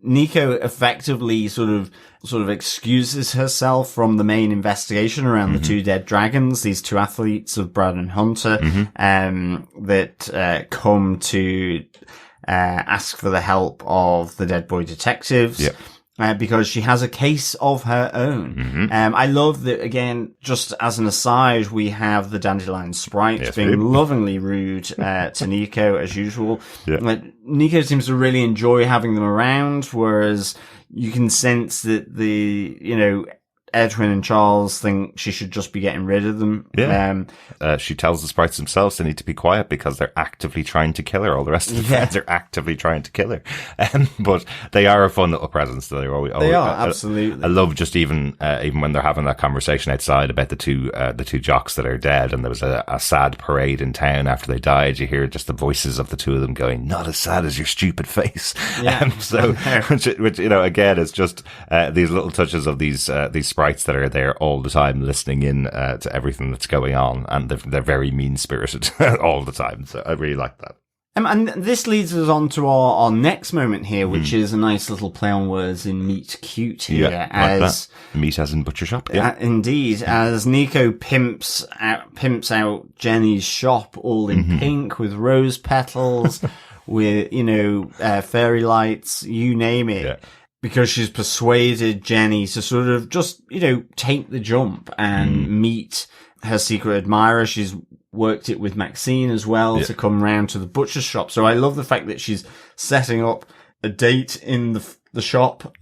Nico effectively sort of excuses herself from the main investigation around the 2 dead dragons, these 2 athletes of Brad and Hunter, that come to ask for the help of the Dead Boy detectives. Yep. Because she has a case of her own. I love that, again, just as an aside, we have the Dandelion Sprite being lovingly rude to Nico, as usual. Yeah. Nico seems to really enjoy having them around, whereas you can sense that Edwin and Charles think she should just be getting rid of them. Yeah. She tells the sprites themselves they need to be quiet because they're actively trying to kill her. All the rest of the friends are actively trying to kill her. But they are a fun little presence. They are, absolutely. I love just even when they're having that conversation outside about the two jocks that are dead, and there was a sad parade in town after they died. You hear just the voices of the 2 of them going, "Not as sad as your stupid face." Yeah. Which again, is just these little touches of these sprites that are there all the time listening in to everything that's going on, and they're very mean-spirited all the time, so I really like that. And this leads us on to our next moment here, which is a nice little play on words in meet cute here. Yeah, as meet as in butcher shop. Yeah, indeed. As Nico pimps out Jenny's shop all in pink with rose petals, with fairy lights, you name it. Yeah. Because she's persuaded Jenny to sort of just, take the jump and meet her secret admirer. She's worked it with Maxine as well to come round to the butcher's shop. So I love the fact that she's setting up a date in the shop,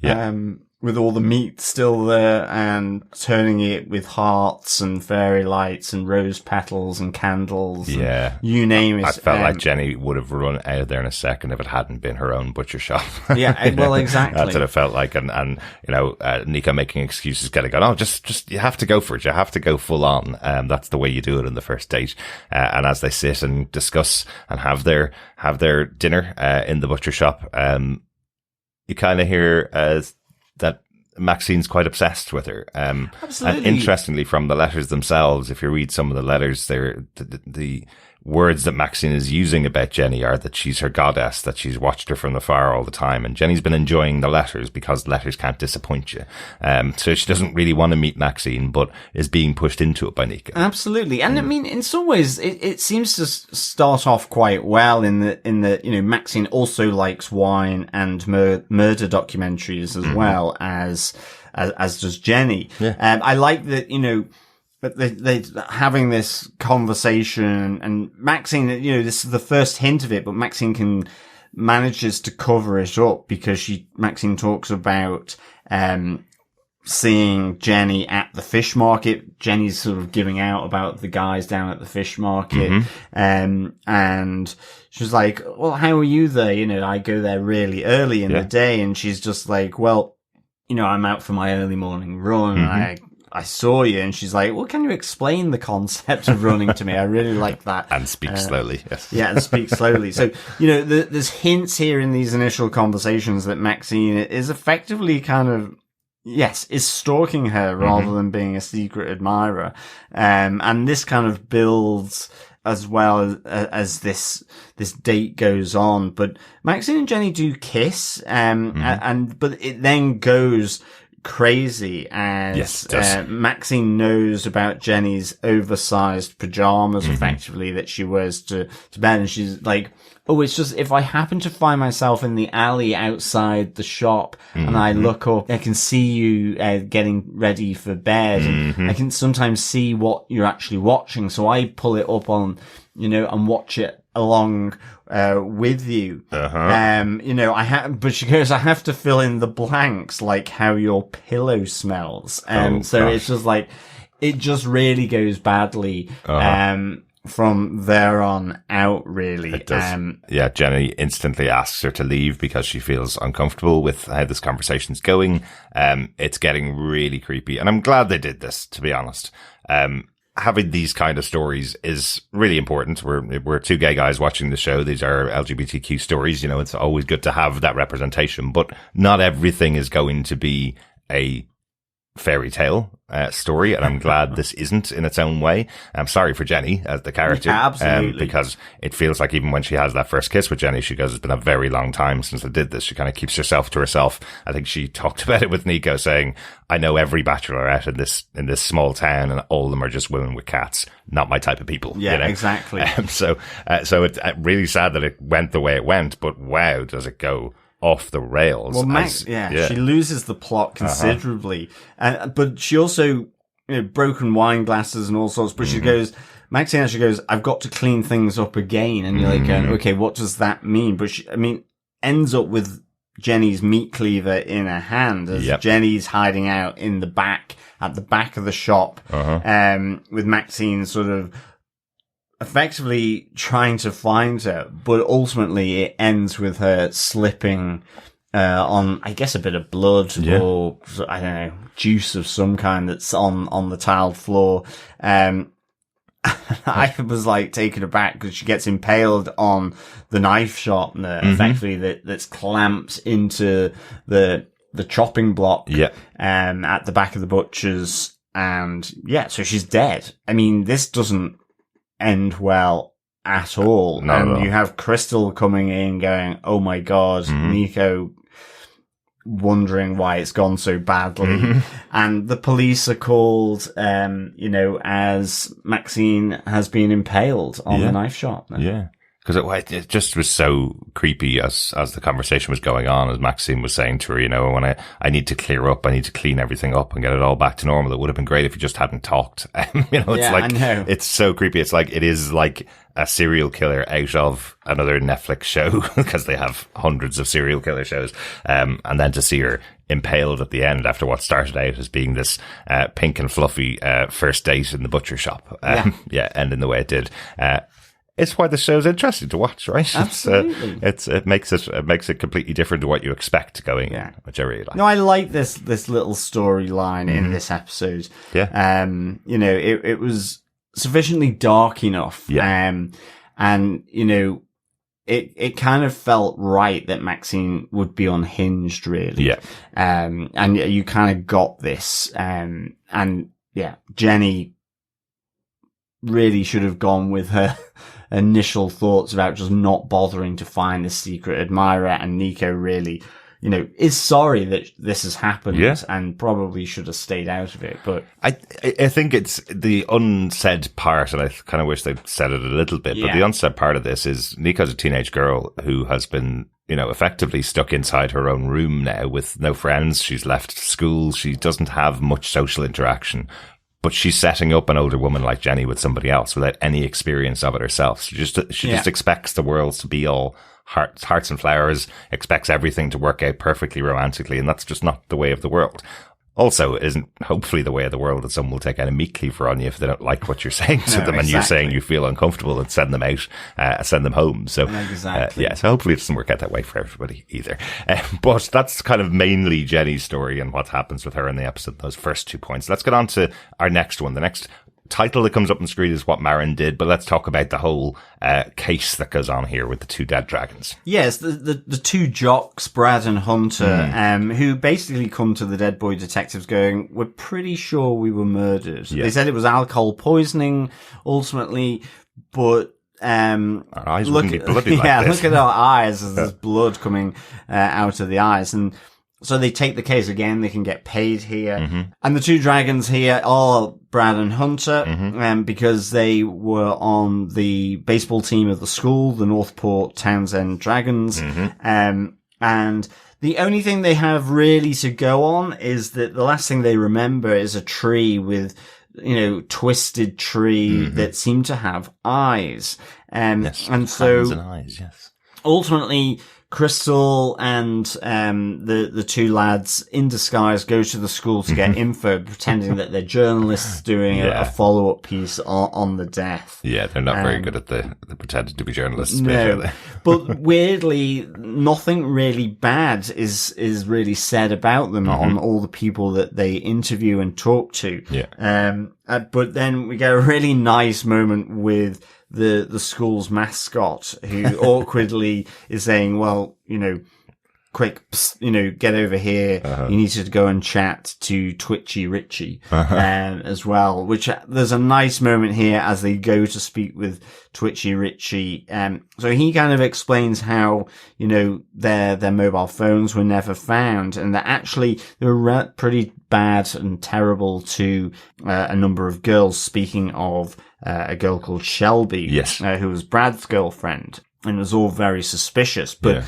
with all the meat still there and turning it with hearts and fairy lights and rose petals and candles. Yeah. And you name it. I felt like Jenny would have run out of there in a second if it hadn't been her own butcher shop. Yeah, well, exactly. That's what it felt like. And Nico making excuses, getting on, just, you have to go for it. You have to go full on. That's the way you do it on the first date. And as they sit and discuss and have their dinner, in the butcher shop, you kind of hear, that Maxine's quite obsessed with her. Absolutely. And interestingly, from the letters themselves, if you read some of the letters, the words that Maxine is using about Jenny are that she's her goddess, that she's watched her from afar all the time. And Jenny's been enjoying the letters because letters can't disappoint you. So she doesn't really want to meet Maxine, but is being pushed into it by Nico. Absolutely. And I mean, in some ways, it seems to start off quite well in the, Maxine also likes wine and murder documentaries as well as does Jenny. Yeah. I like that, but they having this conversation, and Maxine, this is the first hint of it, but Maxine manages to cover it up because Maxine talks about, seeing Jenny at the fish market. Jenny's sort of giving out about the guys down at the fish market. And she's like, well, how are you there? I go there really early in the day. And she's just like, well, I'm out for my early morning run. And I saw you. And she's like, well, can you explain the concept of running to me? I really like that. And speak slowly. Yes. Yeah, and speak slowly. So, there's hints here in these initial conversations that Maxine is effectively kind of, is stalking her rather than being a secret admirer. And this kind of builds as well as this date goes on. But Maxine and Jenny do kiss, but it then goes crazy as Maxine knows about Jenny's oversized pajamas effectively that she wears to bed, and she's like, oh, it's just if I happen to find myself in the alley outside the shop and I look up, I can see you getting ready for bed, and I can sometimes see what you're actually watching, so I pull it up on, and watch it along with you. But she goes, I have to fill in the blanks, like how your pillow smells. It's just like, it just really goes badly. From there on out, really. It does. Jenny instantly asks her to leave because she feels uncomfortable with how this conversation's going. It's getting really creepy, and I'm glad they did this, to be honest. Having these kind of stories is really important. We're two gay guys watching the show. These are LGBTQ stories. It's always good to have that representation, but not everything is going to be a fairy tale story, and I'm glad this isn't in its own way. I'm sorry for Jenny as the character, because it feels like even when she has that first kiss with Jenny, she goes, it's been a very long time since I did this. She kind of keeps herself to herself. I think she talked about it with Nico, saying, I know every bachelorette in this small town, and all of them are just women with cats. Not my type of people. Yeah, exactly. So it's really sad that it went the way it went, but wow, does it go off the rails. Well, she loses the plot considerably. But she also, broken wine glasses and all sorts, but she goes, Maxine actually goes, I've got to clean things up again. And you're like, okay, what does that mean? But ends up with Jenny's meat cleaver in her hand as Jenny's hiding out in the back, at the back of the shop, with Maxine sort of effectively trying to find her, but ultimately it ends with her slipping on, I guess, a bit of blood or, I don't know, juice of some kind that's on the tiled floor. I was like taken aback because she gets impaled on the knife shop effectively that's clamped into the chopping block at the back of the butcher's, and so she's dead. I mean, this doesn't end well at all. No. You have Crystal coming in going, oh my god, Nico wondering why it's gone so badly. And the police are called, as Maxine has been impaled on the knife shop. Yeah. Because it just was so creepy as the conversation was going on, as Maxine was saying to her, when I need to clear up, I need to clean everything up and get it all back to normal. It would have been great if you just hadn't talked. I know. It's so creepy. It's like, it is like a serial killer out of another Netflix show because they have hundreds of serial killer shows. And then to see her impaled at the end after what started out as being this pink and fluffy first date in the butcher shop. Ending the way it did. It's why the show's interesting to watch, right? Absolutely. It makes it completely different to what you expect going in, which I really like. No, I like this little storyline in this episode. Yeah. You know, it was sufficiently dark enough. Yeah. And, you know, it kind of felt right that Maxine would be unhinged, really. Yeah. And you kind of got this. And yeah, Jenny really should have gone with her initial thoughts about just not bothering to find the secret admirer, and Nico really, you know, is sorry that this has happened and probably should have stayed out of it. But I think it's the unsaid part, and I kind of wish they'd said it a little bit, but the unsaid part of this is Nico's a teenage girl who has been, you know, effectively stuck inside her own room now with no friends. She's left school. She doesn't have much social interaction. But she's setting up an older woman like Jenny with somebody else without any experience of it herself. She just expects the world to be all hearts and flowers, expects everything to work out perfectly romantically, and that's just not the way of the world. Also, it isn't hopefully the way of the world that someone will take out a meat cleaver on you if they don't like what you're saying to them, and you're saying you feel uncomfortable and send them out, send them home. So, so hopefully it doesn't work out that way for everybody either. But that's kind of mainly Jenny's story and what happens with her in the episode, those first 2 points. Let's get on to our next one. The next title that comes up on screen is What Marin Did, but let's talk about the whole case that goes on here with the two dead dragons. Yes, the two jocks, Brad and Hunter, who basically come to the Dead Boy detectives going, we're pretty sure we were murdered. Yeah. They said it was alcohol poisoning, ultimately, but our eyes wouldn't be bloody like this. Look at our eyes as there's blood coming out of the eyes. And so they take the case again. They can get paid here. And the two dragons here are Brad and Hunter, because they were on the baseball team of the school, the Northport Townsend Dragons. And the only thing they have really to go on is that the last thing they remember is a tree with, you know, twisted tree that seemed to have eyes. Yes, and so hands and eyes, yes. Ultimately, Crystal and the two lads in disguise go to the school to get info, pretending that they're journalists doing a follow-up piece on the death. Yeah, they're not very good at the pretending to be journalists. No, but weirdly, nothing really bad is really said about them on all the people that they interview and talk to. Yeah. But then we get a really nice moment with the school's mascot, who awkwardly is saying, well, you know, quick, you know, get over here. You need to go and chat to Twitchy Richie, as well, which there's a nice moment here as they go to speak with Twitchy Richie. So he kind of explains how, you know, their mobile phones were never found, and that actually they were pretty bad and terrible to a number of girls. Speaking of a girl called Shelby, who was Brad's girlfriend, and it was all very suspicious. But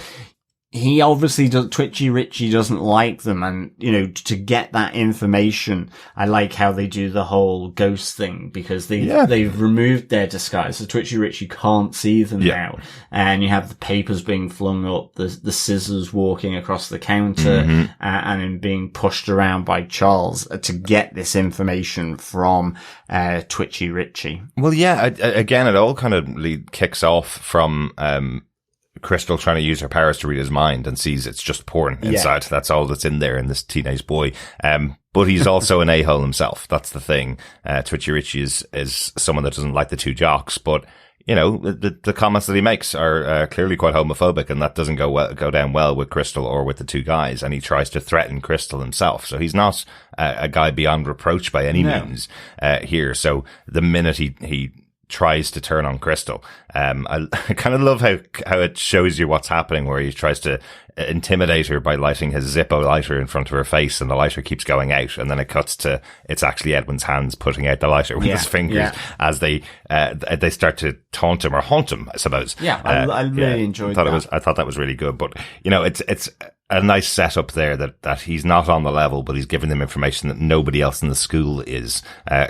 he obviously Twitchy Richie doesn't like them, and, you know, to get that information, I like how they do the whole ghost thing, because they've removed their disguise, so Twitchy Richie can't see them now, and you have the papers being flung up, the scissors walking across the counter, and him being pushed around by Charles to get this information from Twitchy Richie. Well, yeah, again, it all kind of kicks off from Crystal trying to use her powers to read his mind and sees it's just porn inside. That's all that's in there in this teenage boy. But he's also an a-hole himself. That's the thing. Twitchy Richie is someone that doesn't like the two jocks, but, you know, the comments that he makes are clearly quite homophobic, and that doesn't go down well with Crystal or with the two guys, and he tries to threaten Crystal himself. So he's not a guy beyond reproach by any means here. So the minute he tries to turn on Crystal, I kind of love how it shows you what's happening, where he tries to intimidate her by lighting his Zippo lighter in front of her face, and the lighter keeps going out, and then it cuts to it's actually Edwin's hands putting out the lighter with his fingers as they start to taunt him or haunt him, I suppose. I really enjoyed that. I thought that was really good, but, you know, it's a nice setup there that he's not on the level, but he's giving them information that nobody else in the school is.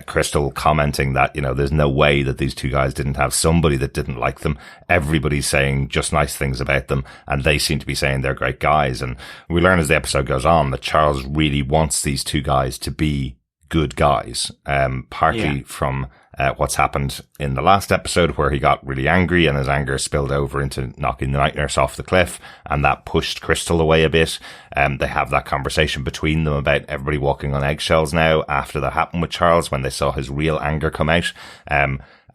Crystal commenting that, there's no way that these two guys didn't have somebody that didn't like them. Everybody's saying just nice things about them, and they seem to be saying they're great guys. And we learn as the episode goes on that Charles really wants these two guys to be good guys, partly from what's happened in the last episode where he got really angry and his anger spilled over into knocking the night nurse off the cliff, and that pushed Crystal away a bit. They have that conversation between them about everybody walking on eggshells now after that happened with Charles when they saw his real anger come out.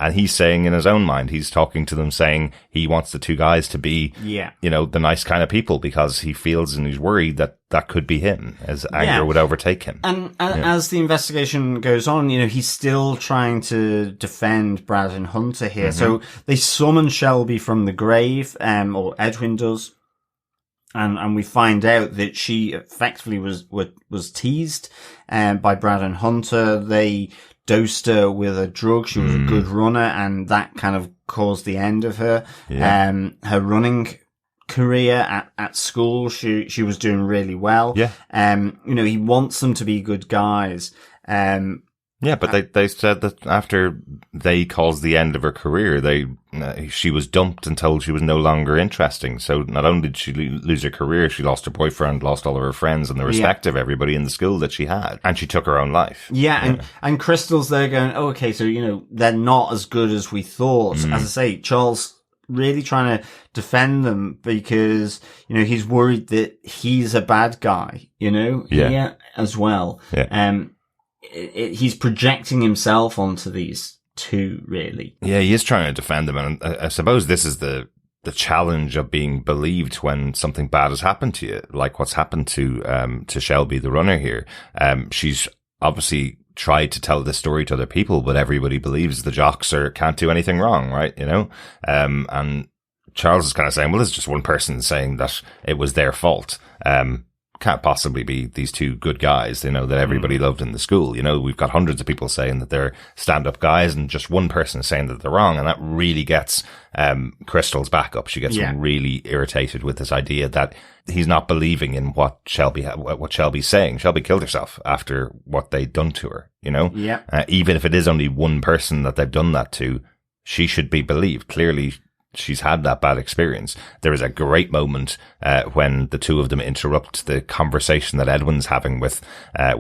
And he's saying in his own mind, he's talking to them saying he wants the two guys to be, the nice kind of people, because he feels and he's worried that that could be him as anger would overtake him. And as the investigation goes on, he's still trying to defend Brad and Hunter here. Mm-hmm. So they summon Shelby from the grave, or Edwin does. And we find out that she effectively was teased, by Brad and Hunter. They dosed her with a drug. She was a good runner, and that kind of caused the end of her. Yeah. Her running career at school, she was doing really well. Yeah. He wants them to be good guys. But they said that after they caused the end of her career, she was dumped and told she was no longer interesting. So not only did she lose her career, she lost her boyfriend, lost all of her friends and the respect of everybody in the school that she had. And she took her own life. And Crystal's there going, oh, okay, so, they're not as good as we thought. As I say, Charles really trying to defend them because, he's worried that he's a bad guy, as well. Yeah. He's projecting himself onto these two, really. Yeah, he is trying to defend them, and I suppose this is the challenge of being believed when something bad has happened to you, like what's happened to Shelby, the runner here. She's obviously tried to tell this story to other people, but everybody believes the jocks can't do anything wrong, right? And Charles is kind of saying, well, it's just one person saying that it was their fault. Can't possibly be these two good guys, that everybody loved in the school. We've got hundreds of people saying that they're stand-up guys and just one person saying that they're wrong. And that really gets, Crystal's back up. She gets really irritated with this idea that he's not believing in what Shelby's saying. Shelby killed herself after what they'd done to her, even if it is only one person that they've done that to, she should be believed. Clearly, she's had that bad experience. There is a great moment when the two of them interrupt the conversation that Edwin's having with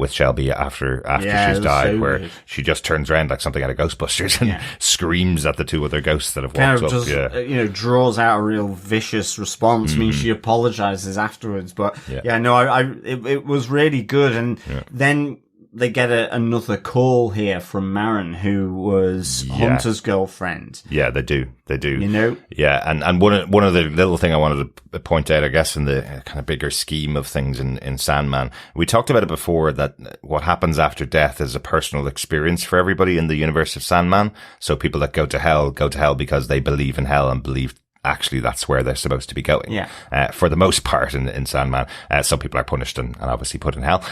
Shelby after she's died, where she just turns around like something out of Ghostbusters and screams at the two other ghosts that have walked up. Just, draws out a real vicious response. I mean, she apologizes afterwards, but it was really good. And then they get another call here from Marin, who was Hunter's girlfriend. Yeah, they do. Yeah, and one of the little thing I wanted to point out, I guess, in the kind of bigger scheme of things in Sandman, we talked about it before, that what happens after death is a personal experience for everybody in the universe of Sandman. So people that go to hell because they believe in hell and believe actually that's where they're supposed to be going. Yeah. For the most part in Sandman. Some people are punished and obviously put in hell.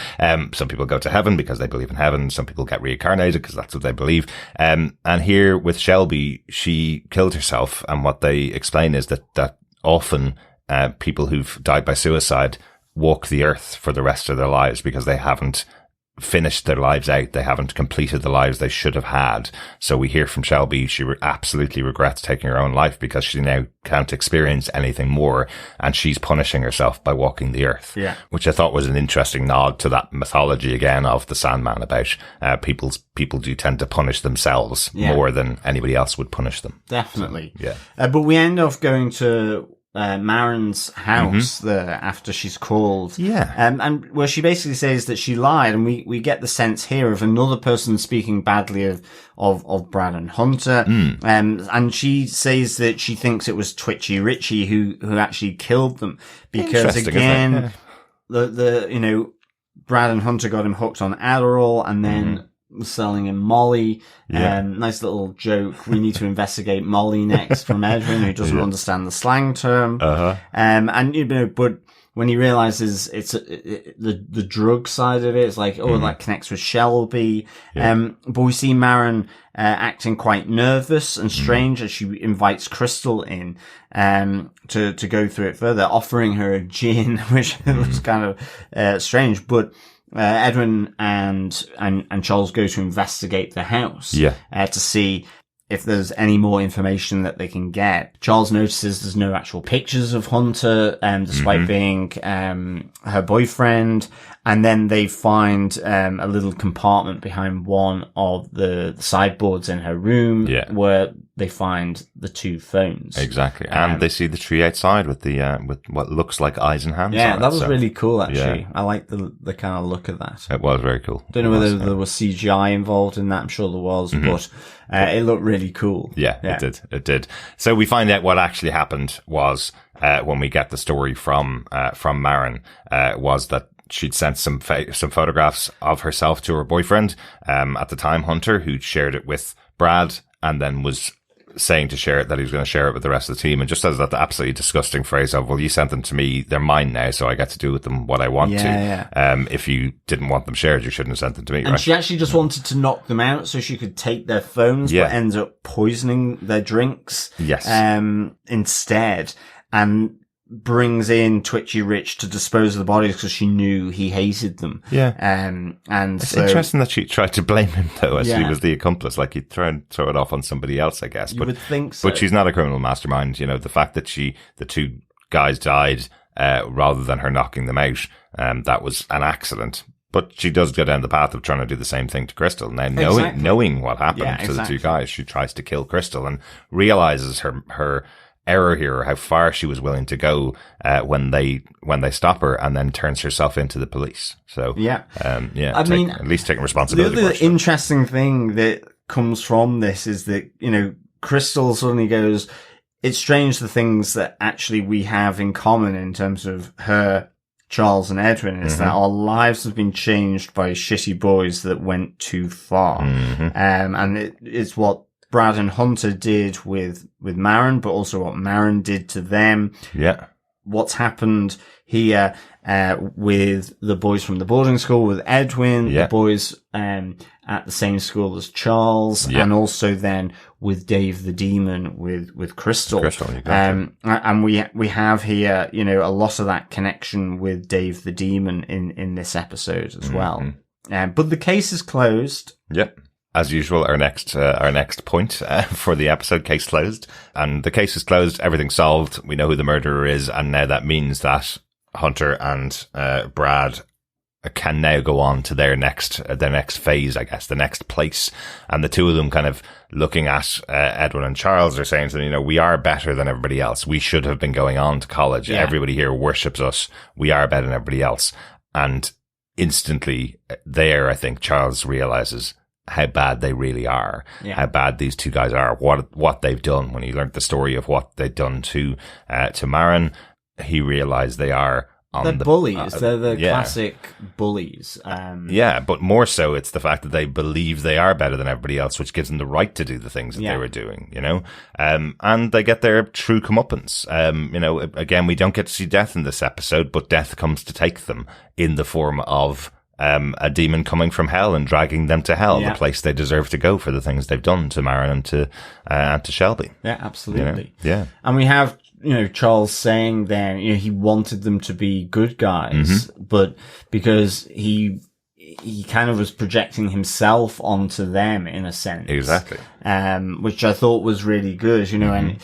Some people go to heaven because they believe in heaven. Some people get reincarnated because that's what they believe. And here with Shelby, she killed herself. And what they explain is that often, people who've died by suicide walk the earth for the rest of their lives because they haven't finished their lives out. They haven't completed the lives they should have had. So we hear from Shelby, she absolutely regrets taking her own life because she now can't experience anything more, and she's punishing herself by walking the earth. Yeah. Which I thought was an interesting nod to that mythology again of the Sandman about people do tend to punish themselves more than anybody else would punish them. Definitely. So, but we end up going to Marin's house there after she's called. Yeah. And where she basically says that she lied, and we get the sense here of another person speaking badly of Brad and Hunter. And she says that she thinks it was Twitchy Richie who actually killed them. Because again, Brad and Hunter got him hooked on Adderall and then was selling him Molly. Nice little joke. We need to investigate Molly next from Edwin, who doesn't understand the slang term. But when he realizes it's the drug side of it, it's like, oh, that connects with Shelby. But we see Maren acting quite nervous and strange as she invites Crystal in to go through it further, offering her a gin, which was kind of strange. But Edwin and Charles go to investigate the house to see if there's any more information that they can get. Charles notices there's no actual pictures of Hunter, despite being her boyfriend. And then they find a little compartment behind one of the sideboards in her room where they find the 2 phones. Exactly. And they see the tree outside with the with what looks like eyes and hands on it. That was really cool, actually. I like the kind of look of that. It was very cool. Don't know whether there was CGI involved in that. I'm sure there was, but it looked really cool. Yeah, it did. So we find out what actually happened was when we get the story from Maren was that she'd sent some photographs of herself to her boyfriend at the time, Hunter, who'd shared it with Brad and then was saying to share it, that he was going to share it with the rest of the team, and just says that absolutely disgusting phrase of, well, you sent them to me, they're mine now, so I get to do with them what I want to. If you didn't want them shared, you shouldn't have sent them to me. And she actually just wanted to knock them out so she could take their phones, but ends up poisoning their drinks instead, and brings in Twitchy Rich to dispose of the bodies because she knew he hated them. And it's interesting that she tried to blame him, though, as he was the accomplice. Like, you'd throw it off on somebody else, I guess. You would think so. But she's not a criminal mastermind. You know, the fact that the 2 guys died rather than her knocking them out, that was an accident. But she does go down the path of trying to do the same thing to Crystal. Now, knowing what happened to the 2 guys, she tries to kill Crystal and realizes her error here, how far she was willing to go when they stop her, and then turns herself into the police. So I mean, at least taking responsibility. The other interesting thing that comes from this is that, you know, Crystal suddenly goes, it's strange the things that actually we have in common in terms of her, Charles and Edwin, is that our lives have been changed by shitty boys that went too far. And it's what Brad and Hunter did with Maren, but also what Maren did to them. Yeah. What's happened here, with the boys from the boarding school, with Edwin, the boys, at the same school as Charles, and also then with Dave the Demon, with Crystal. And we have here, you know, a lot of that connection with Dave the Demon in this episode as well. But the case is closed. Yep. As usual, our next point for the episode, case closed. And the case is closed, everything's solved, we know who the murderer is, and now that means that Hunter and Brad can now go on to their next phase, I guess, the next place. And the 2 of them kind of looking at Edwin and Charles are saying to them, you know, we are better than everybody else. We should have been going on to college. Everybody here worships us. We are better than everybody else. And instantly there, I think Charles realizes how bad they really are, how bad these 2 guys are, what they've done. When he learned the story of what they'd done to Maren, he realized they're bullies. They're the classic bullies. But more so, it's the fact that they believe they are better than everybody else, which gives them the right to do the things that they were doing, you know? And they get their true comeuppance. You know, again, we don't get to see death in this episode, but death comes to take them in the form of a demon coming from hell and dragging them to hell, the place they deserve to go for the things they've done to Maren and to Shelby. Yeah, absolutely. You know? Yeah. And we have, you know, Charles saying then, you know, he wanted them to be good guys, but because he kind of was projecting himself onto them in a sense. Exactly. Which I thought was really good, you know, and,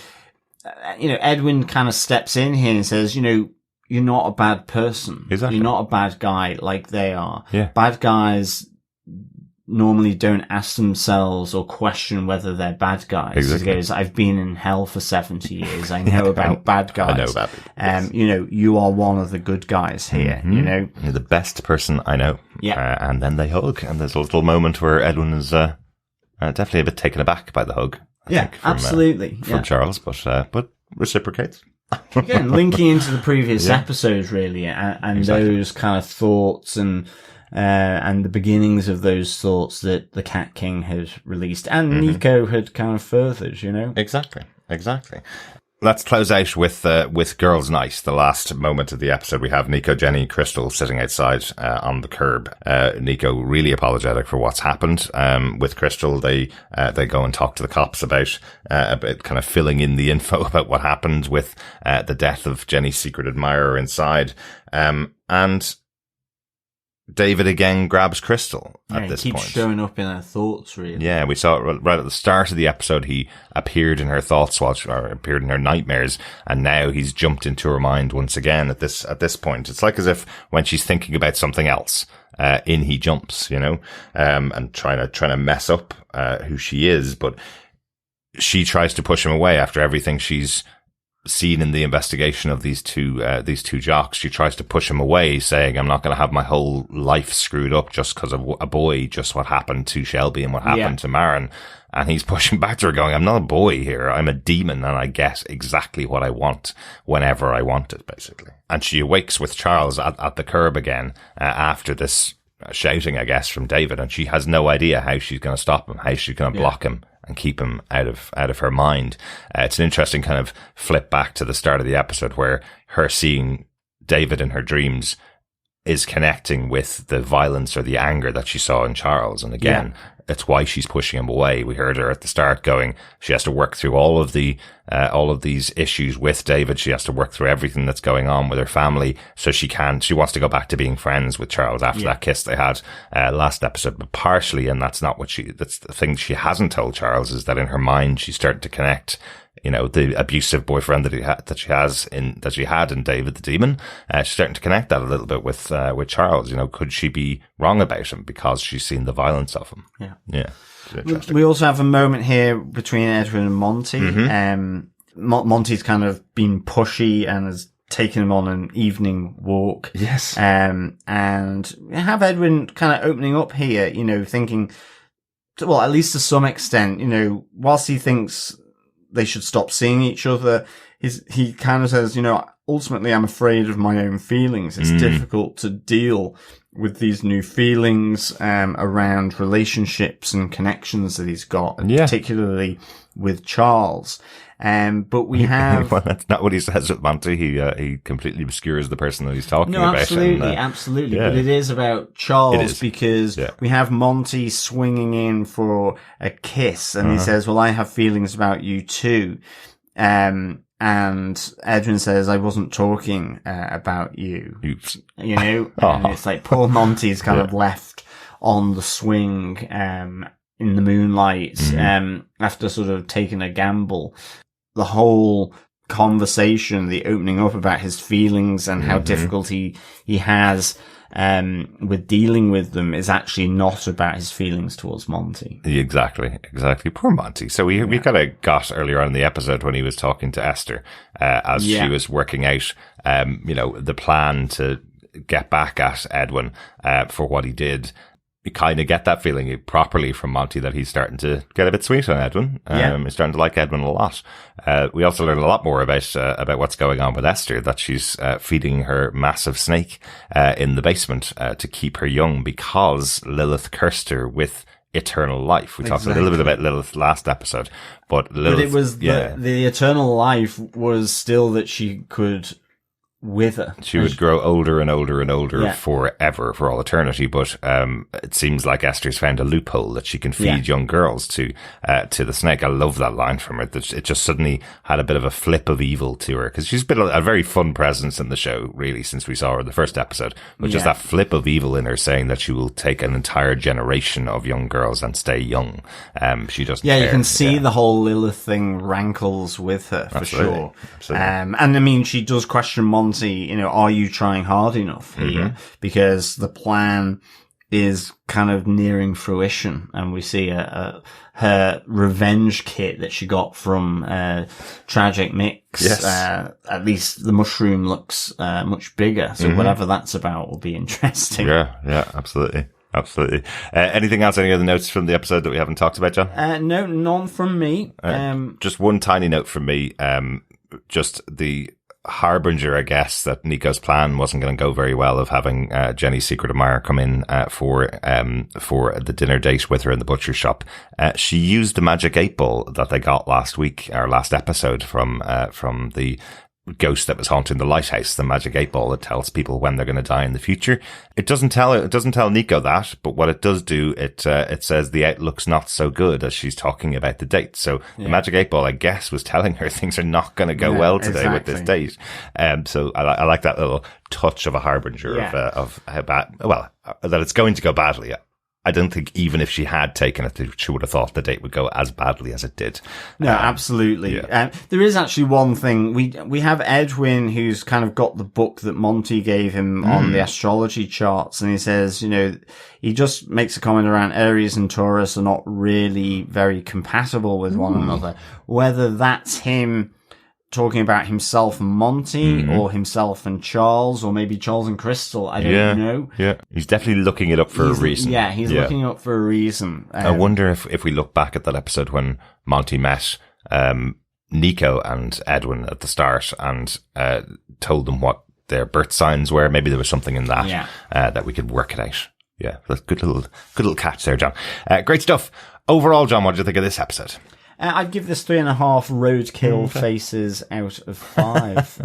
you know, Edwin kind of steps in here and says, you know, you're not a bad person. Exactly. You're not a bad guy like they are. Yeah. Bad guys normally don't ask themselves or question whether they're bad guys. Exactly. He goes, I've been in hell for 70 years. I know about bad guys. I know about it. Yes. You know, you are one of the good guys here, you know. You're the best person I know. Yeah. And then they hug, and there's a little moment where Edwin is definitely a bit taken aback by the hug. I think, from, absolutely. From Charles, but reciprocates. Again, linking into the previous episodes, really, and those kind of thoughts and the beginnings of those thoughts that the Cat King has released, and Nico had kind of furthered, you know. Exactly. Let's close out with Girls' Night, the last moment of the episode. We have Nico, Jenny, Crystal sitting outside on the curb. Nico really apologetic for what's happened. With Crystal, they go and talk to the cops about kind of filling in the info about what happened with the death of Jenny's secret admirer inside. And David again grabs Crystal at this he keeps point. showing up in her thoughts, really. Yeah, we saw it right at the start of the episode. He appeared in her thoughts or appeared in her nightmares, and now he's jumped into her mind once again at this point. It's like as if when she's thinking about something else, in he jumps, and trying to mess up who she is, but she tries to push him away after everything she's seen in the investigation of these two jocks. She tries to push him away, saying, I'm not going to have my whole life screwed up just because of a boy, just what happened to Shelby and what happened to Maren. And he's pushing back to her going, I'm not a boy here. I'm a demon and I get exactly what I want whenever I want it, basically. And she awakes with Charles at the curb again, after this shouting, I guess, from David. And she has no idea how she's going to stop him, how she's going to block him and keep him out of her mind. It's an interesting kind of flip back to the start of the episode where her seeing David in her dreams is connecting with the violence or the anger that she saw in Charles. And again, it's why she's pushing him away. We heard her at the start going, she has to work through all of these issues with David. She has to work through everything that's going on with her family. So she wants to go back to being friends with Charles after that kiss they had, last episode. But partially, and that's the thing she hasn't told Charles, is that in her mind, she's starting to connect, the abusive boyfriend that she had in David the Demon. She's starting to connect that a little bit with Charles. Could she be wrong about him because she's seen the violence of him? Yeah. We also have a moment here between Edwin and Monty. Monty's kind of been pushy and has taken him on an evening walk. Yes. And have Edwin kind of opening up here, thinking, well, at least to some extent, whilst he thinks they should stop seeing each other, he kind of says, ultimately I'm afraid of my own feelings. It's difficult to deal with these new feelings around relationships and connections that he's got, and particularly with Charles. But we have... Well, that's not what he says with Monty. He completely obscures the person that he's talking about. Absolutely. But it is about Charles because we have Monty swinging in for a kiss, and he says, well, I have feelings about you too. And Edwin says, I wasn't talking about you. Oops. And it's like poor Monty's kind of left on the swing in the moonlight after sort of taking a gamble. The whole conversation, the opening up about his feelings and how difficult he has with dealing with them is actually not about his feelings towards Monty. Exactly. Poor Monty. So we kind of got earlier on in the episode when he was talking to Esther, as she was working out, the plan to get back at Edwin, for what he did. You kind of get that feeling properly from Monty that he's starting to get a bit sweet on Edwin. He's starting to like Edwin a lot. We also learn a lot more about what's going on with Esther, that she's feeding her massive snake in the basement to keep her young because Lilith cursed her with eternal life. We talked a little bit about Lilith last episode, but Lilith... But it was the eternal life was still that she could wither. She would grow older and older and older forever, for all eternity. But it seems like Esther's found a loophole that she can feed young girls to the snake. I love that line from her. It just suddenly had a bit of a flip of evil to her, because she's been a very fun presence in the show, really, since we saw her in the first episode. But just that flip of evil in her, saying that she will take an entire generation of young girls and stay young. She doesn't care. You can see the whole Lilith thing rankles with her, for sure. Absolutely. And I mean, she does question Monty, are you trying hard enough here? Because the plan is kind of nearing fruition, and we see her revenge kit that she got from Tragic Mix. Yes. At least the mushroom looks much bigger, so whatever that's about will be interesting. Yeah, absolutely. Anything else? Any other notes from the episode that we haven't talked about, John? No, none from me. Just one tiny note from me. Just the harbinger, I guess, that Nico's plan wasn't going to go very well of having Jenny's secret admirer come in for the dinner date with her in the butcher shop. She used the magic 8-ball that they got last week, or last episode, from the ghost that was haunting the lighthouse, the magic 8-ball that tells people when they're going to die in the future. It doesn't tell Nico that, but what it does do, it says the outlook's not so good as she's talking about the date. So the magic 8-ball, I guess, was telling her things are not going to go well today with this date. So I like that little touch of a harbinger of how bad, that it's going to go badly. I don't think even if she had taken it, she would have thought the date would go as badly as it did. No, absolutely. Yeah. There is actually one thing. We have Edwin, who's kind of got the book that Monty gave him on the astrology charts, and he says, he just makes a comment around Aries and Taurus are not really very compatible with one another. Whether that's him talking about himself and Monty, or himself and Charles, or maybe Charles and Crystal. I don't know. Yeah, he's definitely looking it up for a reason. Yeah, he's looking up for a reason. I wonder if we look back at that episode when Monty met Nico and Edwin at the start and told them what their birth signs were. Maybe there was something in that that we could work it out. Yeah, good little catch there, John. Great stuff. Overall, John, what did you think of this episode? I'd give this 3.5 roadkill faces out of 5.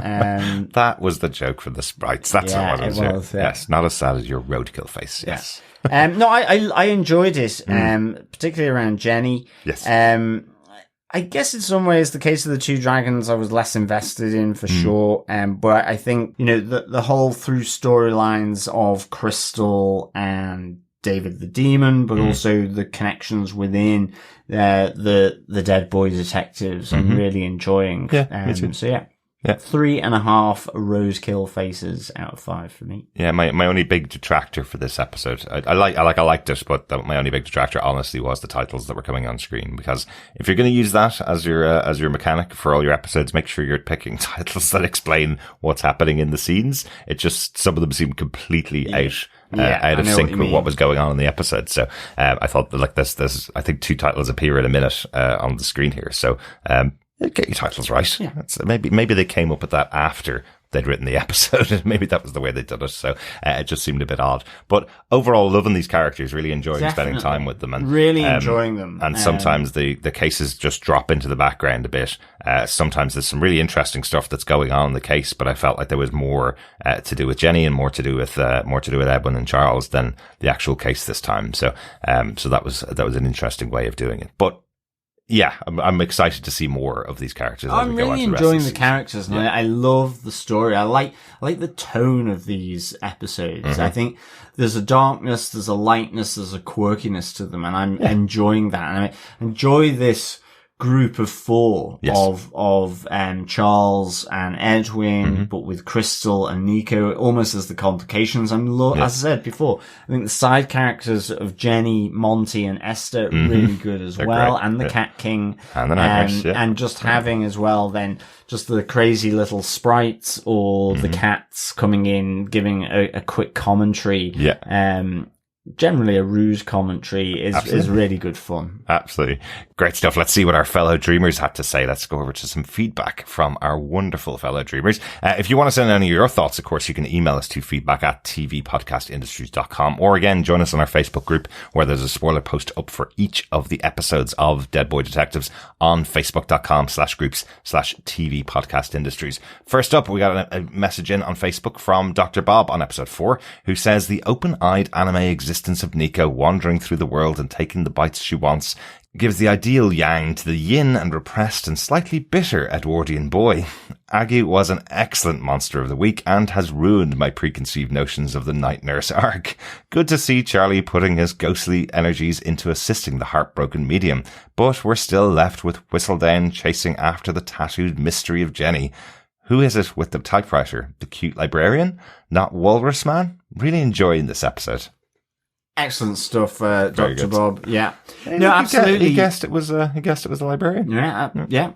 That was the joke for the sprites. That's what it was. Yes, not as sad as your roadkill face. Yes. No, I enjoyed it, particularly around Jenny. Yes. I guess in some ways, the Case of the Two Dragons I was less invested in for sure. But I think, the whole through storylines of Crystal and David the Demon, but also the connections within the Dead Boy detectives. I'm really enjoying. Yeah, so yeah. 3.5 roadkill faces out of 5 for me. Yeah, my only big detractor for this episode, I liked it, but my only big detractor honestly was the titles that were coming on screen, because if you're going to use that as your mechanic for all your episodes, make sure you're picking titles that explain what's happening in the scenes. It just, some of them seem completely out of sync with what was going on in the episode. So, I thought that there's, I think 2 titles appear in a minute, on the screen here. So, get your titles right. Yeah. Maybe they came up with that after they'd written the episode. Maybe that was the way they did it. So, it just seemed a bit odd. But overall, loving these characters, really enjoying spending time with them, and really enjoying them. And sometimes the cases just drop into the background a bit. Sometimes there's some really interesting stuff that's going on in the case, but I felt like there was more to do with Jenny and more to do with Edwin and Charles than the actual case this time. So that was an interesting way of doing it. But yeah, I'm excited to see more of these characters. I'm really enjoying the characters, and I love the story. I like the tone of these episodes. I think there's a darkness, there's a lightness, there's a quirkiness to them, and I'm enjoying that. And I enjoy this group of 4 of Charles and Edwin, but with Crystal and Nico almost as the complications. As I said before, I think the side characters of Jenny, Monty, and Esther are really good as well, great. and the Cat King, and the Nightmares, and just having as well then just the crazy little sprites or the cats coming in giving a quick commentary. Generally a ruse commentary is really good fun. Absolutely. Great stuff. Let's see what our fellow dreamers had to say. Let's go over to some feedback from our wonderful fellow dreamers. If you want to send any of your thoughts, of course, you can email us to feedback@tvpodcastindustries.com, or again, join us on our Facebook group where there's a spoiler post up for each of the episodes of Dead Boy Detectives on facebook.com/groups/TV Podcast Industries. First up, we got a message in on Facebook from Dr. Bob on episode 4, who says the open-eyed anime existence of Nico wandering through the world and taking the bites she wants gives the ideal yang to the yin and repressed and slightly bitter Edwardian boy. Aggie was an excellent monster of the week and has ruined my preconceived notions of the night nurse arc. Good to see Charlie putting his ghostly energies into assisting the heartbroken medium, but we're still left with Whistledown chasing after the tattooed mystery of Jenny. Who is it with the typewriter? The cute librarian? Not Walrus Man? Really enjoying this episode. Excellent stuff, Dr. Bob. Yeah. No, absolutely. He guessed it was the librarian. Yeah.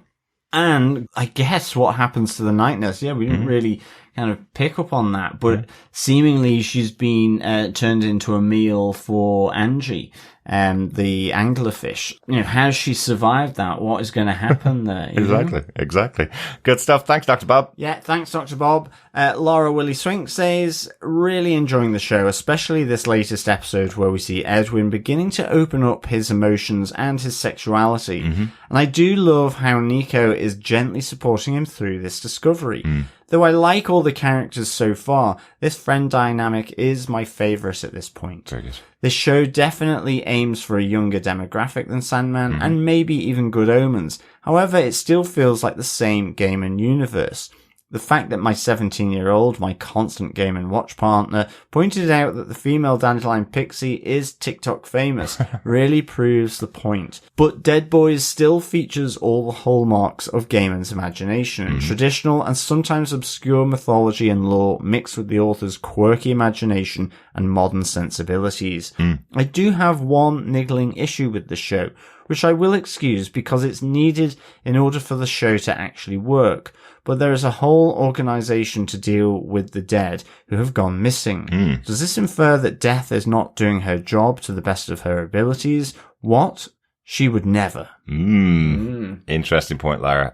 And I guess what happens to the night nurse. Yeah, we didn't really kind of pick up on that. But seemingly she's been turned into a meal for Angie, the anglerfish. You know, how's she survived that? What is going to happen there? You know? Exactly. Good stuff. Thanks, Dr. Bob. Yeah, thanks, Dr. Bob. Laura Willie Swink says, really enjoying the show, especially this latest episode where we see Edwin beginning to open up his emotions and his sexuality. And I do love how Nico is gently supporting him through this discovery. Though I like all the characters so far, this friend dynamic is my favourite at this point. Very good. This show definitely aims for a younger demographic than Sandman, and maybe even Good Omens. However, it still feels like the same game and universe. The fact that my 17-year-old, my constant game and watch partner, pointed out that the female Dandelion Pixie is TikTok famous really proves the point. But Dead Boys still features all the hallmarks of Gaiman's imagination, traditional and sometimes obscure mythology and lore mixed with the author's quirky imagination and modern sensibilities. I do have one niggling issue with the show, which I will excuse because it's needed in order for the show to actually work. But there is a whole organization to deal with the dead who have gone missing. Does this infer that Death is not doing her job to the best of her abilities? What? She would never. Interesting point, Lara.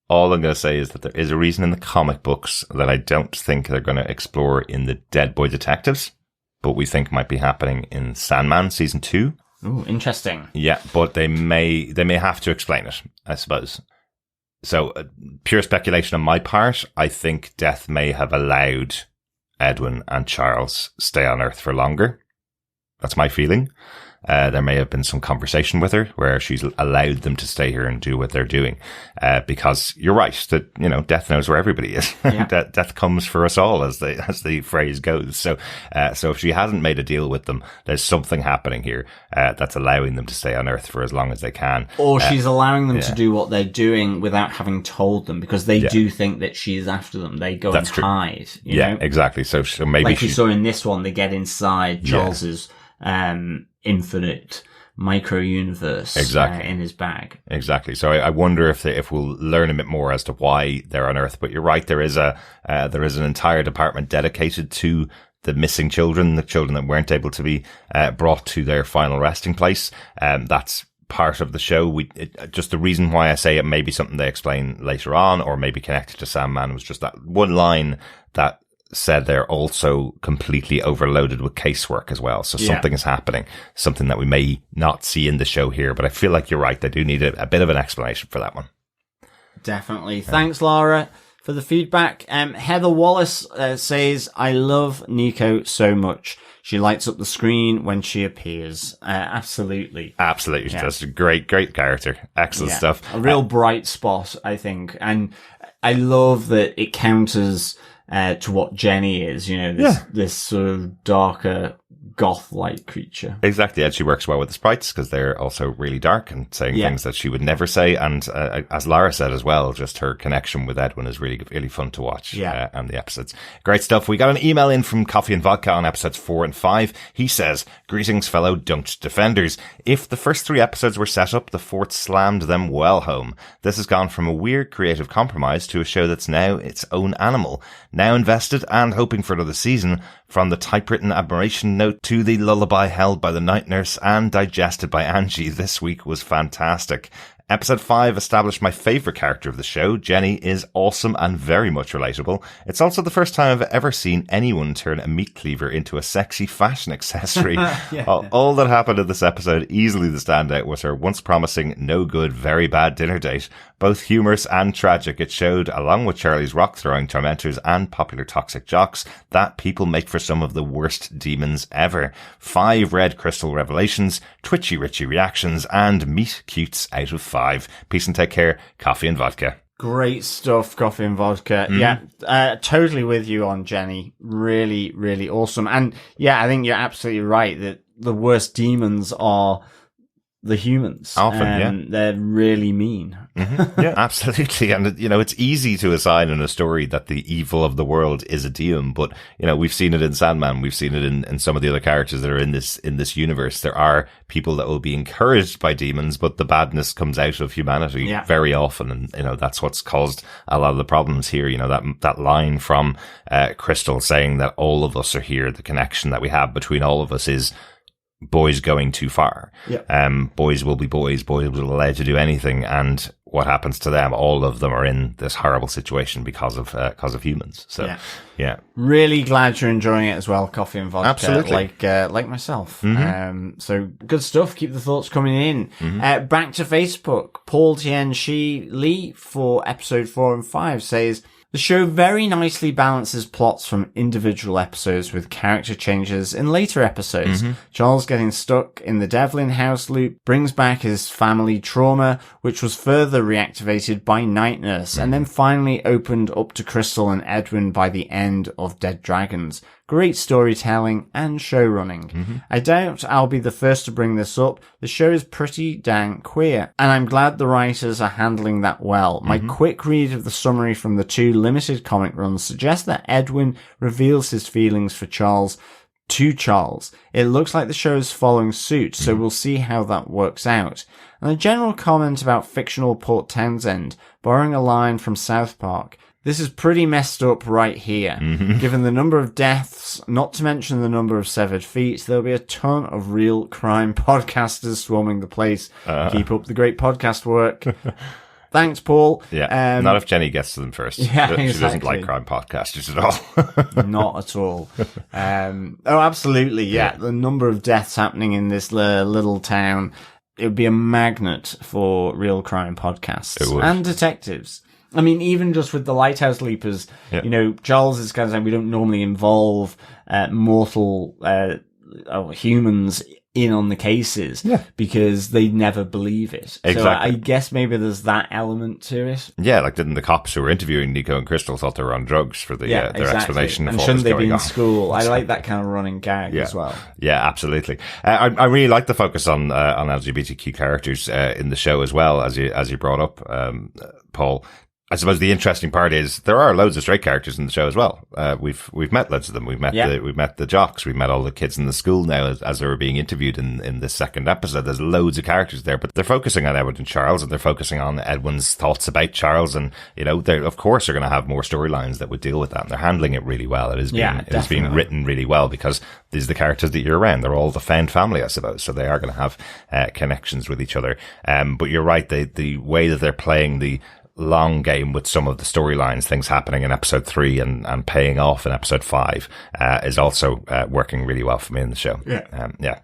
All I'm going to say is that there is a reason in the comic books that I don't think they're going to explore in the Dead Boy Detectives, but we think might be happening in Sandman season 2. Ooh, interesting. Yeah, but they may have to explain it, I suppose. So, pure speculation on my part, I think Death may have allowed Edwin and Charles stay on Earth for longer. That's my feeling. There may have been some conversation with her where she's allowed them to stay here and do what they're doing. Because you're right that, you know, Death knows where everybody is. Yeah. Death comes for us all, as the phrase goes. So if she hasn't made a deal with them, there's something happening here, that's allowing them to stay on Earth for as long as they can. Or she's allowing them to do what they're doing without having told them, because they do think that she's after them. They go and hide. You know? Exactly. So maybe like we saw in this one, they get inside Charles's, infinite micro universe in his bag. Exactly. So I wonder if we'll learn a bit more as to why they're on Earth. But you're right. There is an entire department dedicated to the missing children, the children that weren't able to be brought to their final resting place. That's part of the show. Just the reason why I say it may be something they explain later on, or maybe connected to Sandman, was just that one line that said they're also completely overloaded with casework as well. So something is happening, something that we may not see in the show here, but I feel like you're right. They do need a bit of an explanation for that one. Definitely. Thanks, Laura, for the feedback. Heather Wallace says, I love Nico so much. She lights up the screen when she appears. Absolutely. Absolutely. She's just a great character. Excellent stuff. A real bright spot, I think. And I love that it counters to what Jenny is, you know, this sort of darker, goth-like creature. Exactly, and she works well with the sprites because they're also really dark and saying things that she would never say. And as Lara said as well, just her connection with Edwin is really, really fun to watch. And the episodes. Great stuff. We got an email in from Coffee and Vodka on episodes 4 and 5. He says, greetings, fellow Dunked Defenders. If the first 3 episodes were set up, the 4th slammed them well home. This has gone from a weird creative compromise to a show that's now its own animal. Now invested and hoping for another season. From the typewritten admiration note to the lullaby held by the night nurse and digested by Angie, this week was fantastic. Episode 5 established my favourite character of the show. Jenny is awesome and very much relatable. It's also the first time I've ever seen anyone turn a meat cleaver into a sexy fashion accessory. All that happened in this episode, easily the standout, was her once promising, no good, very bad dinner date. Both humorous and tragic, it showed, along with Charlie's rock-throwing tormentors and popular toxic jocks, that people make for some of the worst demons ever. 5 red crystal revelations, twitchy Richie reactions, and meat cutes out of 5. Peace and take care. Coffee and Vodka. Great stuff, Coffee and Vodka. Yeah, totally with you on Jenny. Really, really awesome. And yeah, I think you're absolutely right that the worst demons are the humans. Often, They're really mean. Yeah, absolutely. And, it's easy to assign in a story that the evil of the world is a demon, but, we've seen it in Sandman. We've seen it in some of the other characters that are in this universe. There are people that will be encouraged by demons, but the badness comes out of humanity very often. And, that's what's caused a lot of the problems here. That line from Crystal saying that all of us are here, the connection that we have between all of us is boys going too far. Boys will be boys. Boys will be allowed to do anything. And what happens to them? All of them are in this horrible situation because of humans. So, yeah. Really glad you're enjoying it as well, Coffee and Vodka. Absolutely. Like myself. So good stuff. Keep the thoughts coming in. Back to Facebook. Paul Tian-Shi Lee for episode 4 and 5 says, the show very nicely balances plots from individual episodes with character changes in later episodes. Charles getting stuck in the Devlin house loop brings back his family trauma, which was further reactivated by Night Nurse, and then finally opened up to Crystal and Edwin by the end of Dead Dragons. Great storytelling and show running. I doubt I'll be the first to bring this up. The show is pretty dang queer, and I'm glad the writers are handling that well. My quick read of the summary from the 2 limited comic runs suggests that Edwin reveals his feelings for Charles to Charles. It looks like the show is following suit, so we'll see how that works out. And a general comment about fictional Port Townsend, borrowing a line from South Park. This is pretty messed up right here. Given the number of deaths, not to mention the number of severed feet, there'll be a ton of real crime podcasters swarming the place. Keep up the great podcast work. Thanks, Paul. Yeah, not if Jenny gets to them first. Yeah, she doesn't like crime podcasters at all. Not at all. Oh, absolutely. Yeah, the number of deaths happening in this little town, it would be a magnet for real crime podcasts and detectives. I mean, even just with the Lighthouse Leapers, Charles is kind of saying we don't normally involve mortal humans in on the cases because they never believe it. Exactly. So I guess maybe there's that element to it. Yeah, like didn't the cops who were interviewing Nico and Crystal thought they were on drugs for their explanation of and what shouldn't was they going be on. in school? I like that kind of running gag as well. Yeah, absolutely. I really like the focus on LGBTQ characters in the show as well, as you brought up, Paul. I suppose the interesting part is there are loads of straight characters in the show as well. We've met loads of them. We've met the jocks. We've met all the kids in the school now as they were being interviewed in this second episode. There's loads of characters there, but they're focusing on Edwin and Charles, and they're focusing on Edwin's thoughts about Charles. And, they of course are going to have more storylines that would deal with that. And they're handling it really well. It is being written really well because these are the characters that you're around. They're all the found family, I suppose. So they are going to have, connections with each other. But you're right. The way that they're playing the long game with some of the storylines, things happening in episode 3 and paying off in episode 5, is also working really well for me in the show.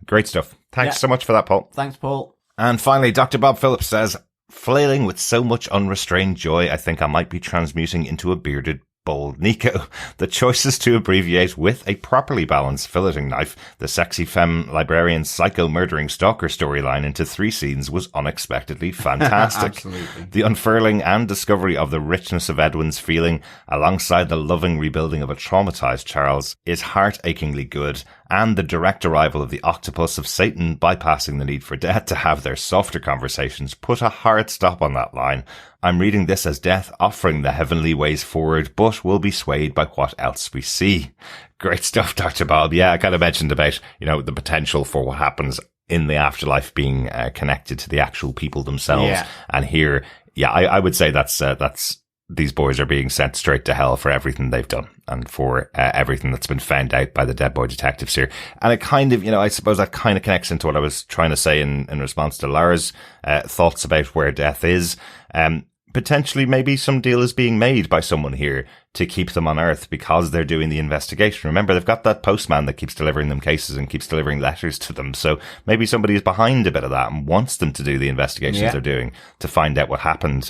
Great stuff. Thanks so much for that, Paul. Thanks, Paul. And finally, Dr. Bob Phillips says, flailing with so much unrestrained joy, I think I might be transmuting into a bearded bold Nico. The choices to abbreviate with a properly balanced filleting knife the sexy femme librarian psycho murdering stalker storyline into 3 scenes was unexpectedly fantastic. Absolutely. The unfurling and discovery of the richness of Edwin's feeling alongside the loving rebuilding of a traumatized Charles is heart-achingly good, and the direct arrival of the octopus of Satan bypassing the need for death to have their softer conversations put a hard stop on that line. I'm reading this as death offering the heavenly ways forward, but will be swayed by what else we see. Great stuff, Dr. Bob. Yeah, I kind of mentioned about, the potential for what happens in the afterlife being connected to the actual people themselves. Yeah. And here, I would say that's these boys are being sent straight to hell for everything they've done and for everything that's been found out by the Dead Boy detectives here. And it kind of, I suppose that kind of connects into what I was trying to say in response to Lara's thoughts about where death is. Potentially maybe some deal is being made by someone here to keep them on Earth because they're doing the investigation. Remember, they've got that postman that keeps delivering them cases and keeps delivering letters to them. So maybe somebody is behind a bit of that and wants them to do the investigations they're doing to find out what happened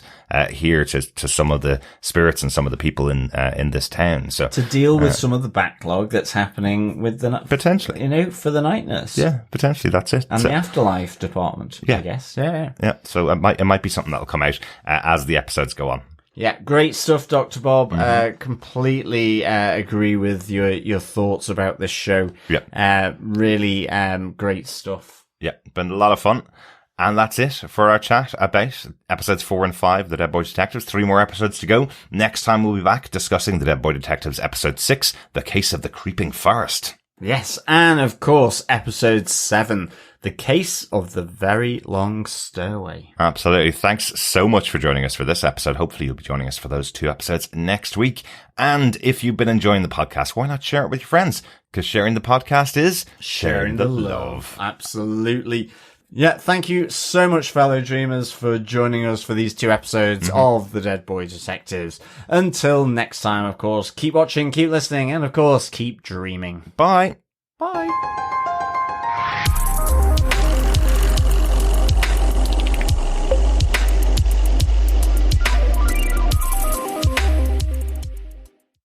here to some of the spirits and some of the people in this town. So to deal with some of the backlog that's happening with the potentially, for the Night Nurse. Yeah, potentially that's it. And the Afterlife department. I guess. Yeah. So it might be something that'll come out as the episodes go on. Yeah, great stuff, Dr. Bob. Completely agree with your thoughts about this show. Yeah. Really great stuff. Yeah, been a lot of fun. And that's it for our chat about episodes 4 and 5, The Dead Boy Detectives. 3 more episodes to go. Next time we'll be back discussing The Dead Boy Detectives episode 6, The Case of the Creeping Forest. Yes, and of course, episode 7, The Case of the Very Long Stairway. Absolutely. Thanks so much for joining us for this episode. Hopefully you'll be joining us for those 2 episodes next week. And if you've been enjoying the podcast, why not share it with your friends? Because sharing the podcast is sharing the love. Absolutely. Yeah, thank you so much, fellow dreamers, for joining us for these 2 episodes of The Dead Boy Detectives. Until next time, of course, keep watching, keep listening, and of course, keep dreaming. Bye. Bye.